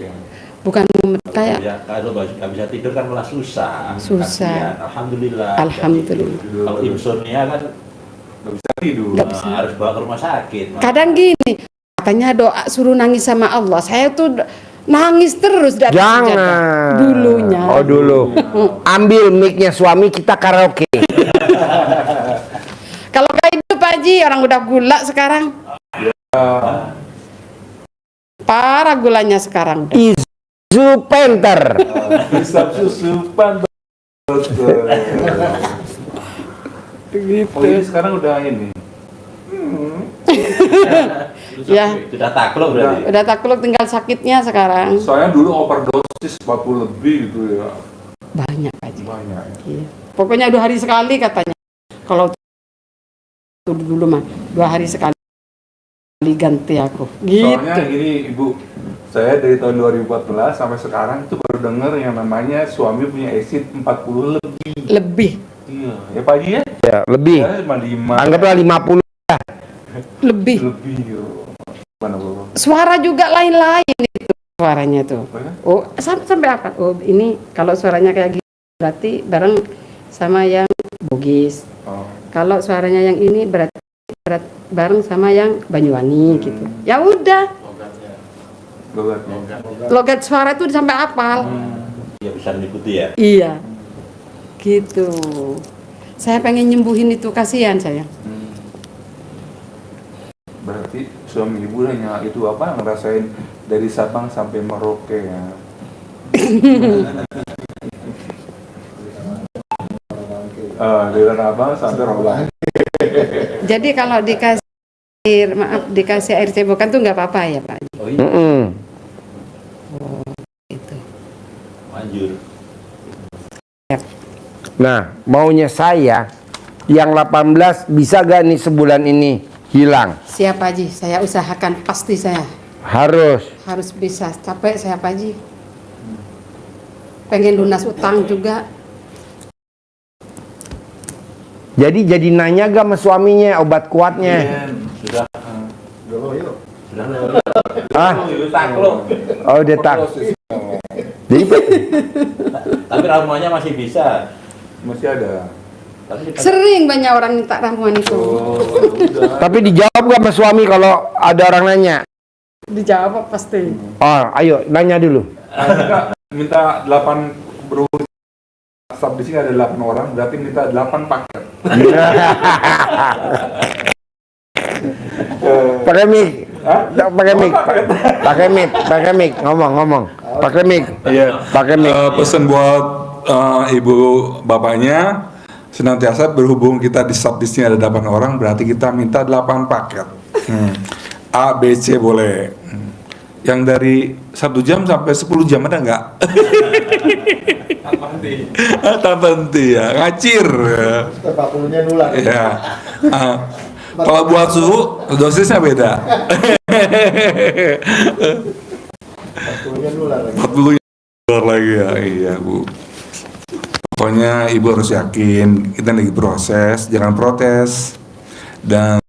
bukan kayak Ya, kalau nggak bisa tidur kan malah susah. Susah. Kasihan. Alhamdulillah. Alhamdulillah. Kalau insomnia kan Nggak bisa tidur. Nggak bisa. harus bawa ke rumah sakit. Kadang gini, katanya doa suruh nangis sama Allah. Saya tuh nangis terus di atas sejadah. Jangan. Dulunya. Oh dulu. Ambil mic-nya suami kita karaoke. Kalau kayak itu Pak Haji, orang udah gula sekarang. Parah gulanya sekarang udah. Izu Penter. Hisap susupan. Oh ini sekarang udah ini. Ya. Sudah takluk berarti. Udah takluk, tinggal sakitnya sekarang. Soalnya dulu overdosis 40 lebih gitu ya. Banyak Pak Haji. Banyak ya. Iya. Pokoknya 2 hari sekali katanya. Kalau dulu mah 2 hari sekali ganti aku. Gitu. Soalnya gini Ibu, saya dari tahun 2014 sampai sekarang itu baru dengar yang namanya suami punya exit 40 lebih. Lebih. Iya, ya Pak Haji ya? Ya, lebih. Ya, 55. Anggaplah 50. Lebih. Lebih gitu. Mana Bapak? Suara juga lain-lain itu suaranya tuh. Apa ya? Oh, sampai apa? Oh, ini kalau suaranya kayak gini berarti bareng sama yang Bugis. Oh. Kalau suaranya yang ini berarti bareng sama yang Banyuwangi gitu. Ya udah, Logatnya. logat suara itu sampai hafal. Ya bisa mengikuti ya. Iya. Gitu. Saya pengen nyembuhin itu, kasihan saya. Berarti suami Ibu hanya itu apa ngerasain dari Sabang sampai Merauke ya. Dari Sabang sampai Rolang. Jadi kalau dikasih air cebokan tuh nggak apa-apa ya Pak? Oh iya, Itu. manjur. Nah, maunya saya yang 18 bisa gak nih sebulan ini hilang? Siap Pak Haji, saya usahakan, pasti saya Harus. harus bisa. Capek saya Pak Haji. Pengen lunas utang juga. Jadi nanya gak sama suaminya obat kuatnya? Sudah. Sudah lewat. Ah, Itu takluk. oh udah tak. Jadi Tapi ramuannya masih bisa. Masih ada. Tapi Sering banyak orang minta ramuan itu. Oh, udah. tapi dijawab gak sama suami kalau ada orang nanya? Dijawab pasti. Oh, ayo nanya dulu. Kak, minta 8 berhubung staf di sini ada 8 orang, berarti minta 8 paket. Pakai mic. Hah? Pakai mic. Pakai mic. Ngomong. Pakai mic. Iya. Pakai mic. Pesan buat ibu bapaknya senantiasa berhubung kita di staf di sini ada 8 orang, berarti kita minta 8 paket. A, B, C boleh. Yang dari 1 jam sampai 10 jam ada nggak? Tanpa henti ya, ngacir. Terpakulnya nular. Ya. Kalau buat suhu dosisnya beda. Terpakulnya nular lagi. 40 dolar lagi ya, iya Bu. Pokoknya Ibu harus yakin kita lagi proses, jangan protes. Dan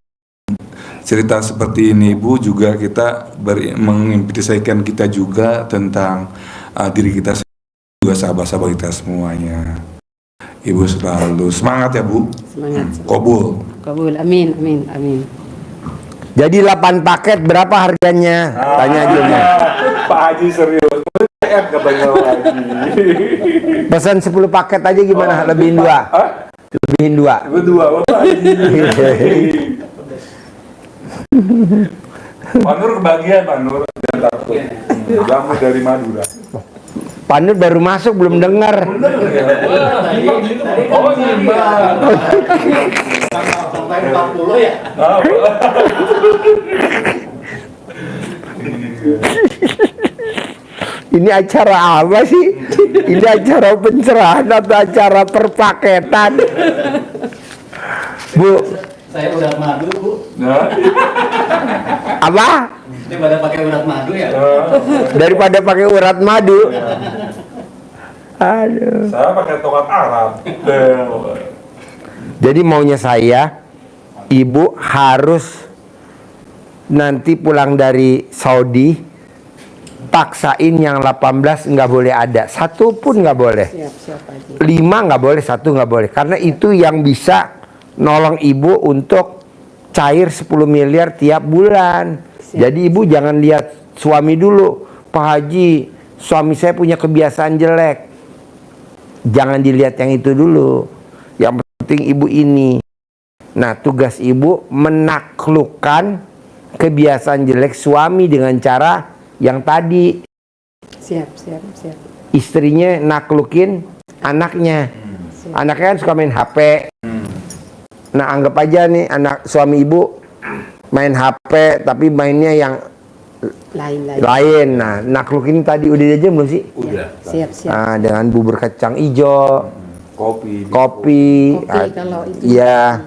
cerita seperti ini Ibu juga kita menginspirasikan kita juga tentang diri kita juga, sahabat-sahabat kita semuanya. Ibu selalu semangat ya Bu. Semangat. Kobul. Kabul. Amin, amin, amin. Jadi 8 paket berapa harganya? Tanya aja. Pak Haji serius. Katanya lagi. Pesan 10 paket aja gimana? Lebihin 2. Lebihin 2. Berdua Pak Haji. Pak Nur kebagian, Pak Nur. Jangan takut. Jamu dari Madura. Pak Nur baru masuk belum dengar. Bener ya? Oh, nyimbang. Sampai 40 ya? Ini acara apa sih? Ini acara pencerahan atau acara perpaketan? Bu, Saya urat madu, Bu. Nah, apa? Daripada pakai urat madu ya. Daripada pakai urat madu. Aduh. saya pakai tongkat Arab. Jadi maunya saya, ibu harus nanti pulang dari Saudi, paksain yang 18 nggak boleh ada, satu pun nggak boleh. Siap Haji. 5 nggak boleh, 1 nggak boleh, karena itu yang bisa nolong ibu untuk cair 10 miliar tiap bulan. Jadi ibu jangan lihat suami dulu, Pak Haji, suami saya punya kebiasaan jelek. Jangan dilihat yang itu dulu. Yang penting ibu ini. Nah, tugas ibu menaklukkan kebiasaan jelek suami dengan cara yang tadi. Siap. Istrinya naklukin anaknya. Anaknya kan suka main HP. Nah, anggap aja nih anak suami ibu main HP tapi mainnya yang lain. Nah, naklukin tadi udah aja belum sih? Udah. Siap. Nah, dengan bubur kacang ijo, Kopi. Kopi kalau itu. Iya.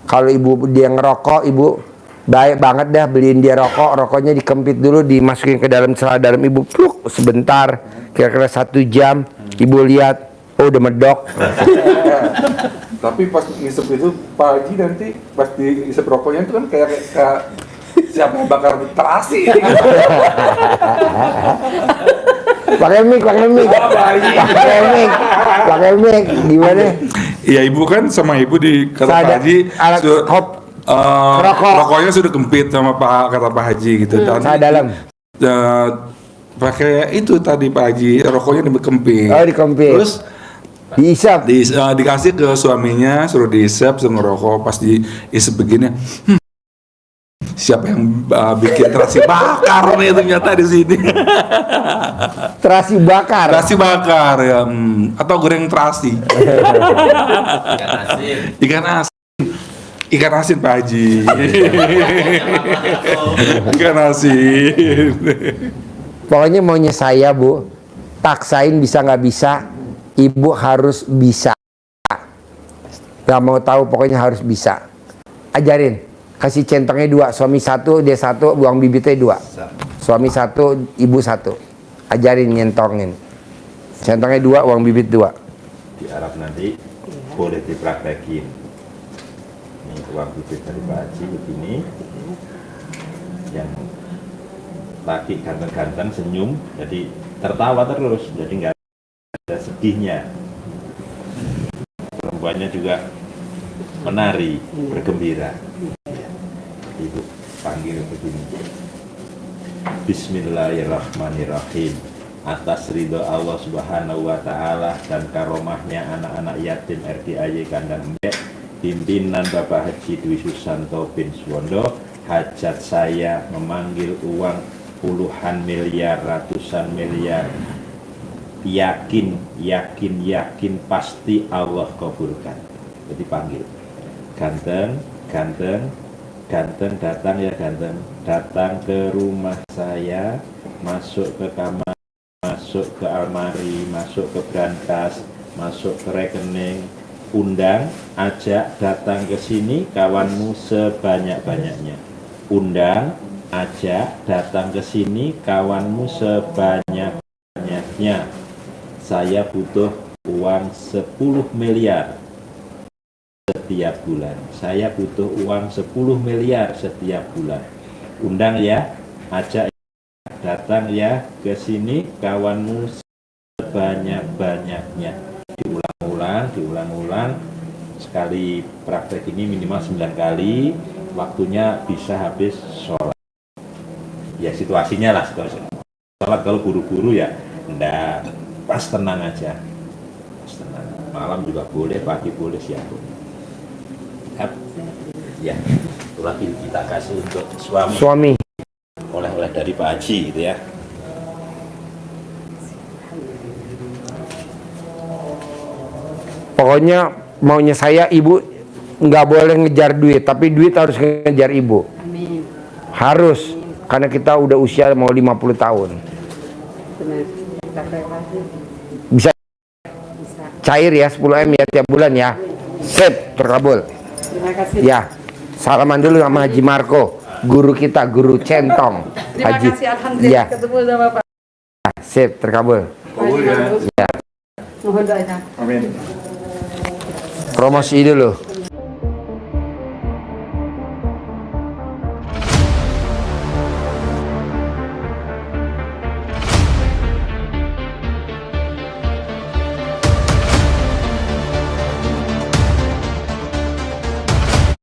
Kalau ibu dia ngerokok, ibu baik banget dah beliin dia rokoknya dikempit dulu, dimasukin ke dalam celana dalam ibu, pluk sebentar, kira-kira 1 jam, ibu lihat, oh udah medok. Tapi pas ngisep itu Pak Haji nanti pas diisep rokoknya itu kan kayak siapa yang bakar terasi. Pakai mic, gimana? Iya, ibu kan sama ibu di kata Pak Saya ada Haji alat rokok. rokoknya sudah kempit sama kata Pak Haji gitu. Dan Saya dalam. pakai itu tadi Pak Haji, rokoknya dikempit. Oh, dikempit. Terus Diisap. dikasih ke suaminya, suruh diisep, suruh ngerokok. Pas diisep begini, siapa yang bikin terasi bakar nih ternyata di sini. Terasi bakar. Terasi bakar ya, atau goreng terasi. Ikan asin. Ikan asin Pak Haji. Ikan asin. Pokoknya maunya saya, Bu, paksain bisa nggak bisa, ibu harus bisa. Gak mau tahu, pokoknya harus bisa. Ajarin, kasih centongnya 2, suami 1, dia 1, buang bibitnya 2. Suami 1, ibu 1. Ajarin nyentongin. Centongnya 2, uang bibit 2. Di Arab nanti boleh dipraktekin. Ini uang bibit dari Pak Haji begini. Yang laki ganteng-ganteng senyum, jadi tertawa terus, jadi nggak ada sedihnya. Perempuannya juga menari, bergembira. Ibu panggil begini. Bismillahirrahmanirrahim. Atas ridho Allah Subhanahu wa Ta'ala dan karomahnya anak-anak yatim RDAY Kandang Embek, pimpinan Bapak Haji Dwi Susanto bin Suwondo, hajat saya memanggil uang puluhan miliar, ratusan miliar. Yakin pasti Allah kabulkan. Jadi panggil. Ganteng datang ya, ganteng. Datang ke rumah saya, masuk ke kamar, masuk ke almari, masuk ke brankas, masuk ke rekening, undang, ajak datang ke sini kawanmu sebanyak-banyaknya. Undang, ajak datang ke sini kawanmu sebanyak-banyaknya. Saya butuh uang 10 miliar setiap bulan. Saya butuh uang 10 miliar setiap bulan. Undang ya, ajak datang ya ke sini kawanmu sebanyak-banyaknya. Diulang-ulang. Sekali praktek ini minimal 9 kali. Waktunya bisa habis sholat. Ya situasinya lah, sholat kalau buru-buru ya enggak, pas tenang aja, pas tenang. Malam juga boleh, pagi boleh, siang boleh. Ya, itu lagi kita kasih untuk suami. Suami. Oleh-oleh dari Pak Haji gitu ya. Pokoknya maunya saya ibu nggak boleh ngejar duit, tapi duit harus ngejar ibu. Amin. Harus, karena kita udah usia mau 50 tahun. Benar. Kita privasi. Bisa Bisa. cair ya 10 M ya tiap bulan ya. Sip, terkabul. Terima kasih. Ya, salaman dulu sama Haji Marco, guru kita, guru centong. Terima Haji. kasih, alhamdulillah Ya, ketemu sama Pak. sip, terkabul. Kabul ya. Ya, Mohon doanya. Amin. promosi dulu.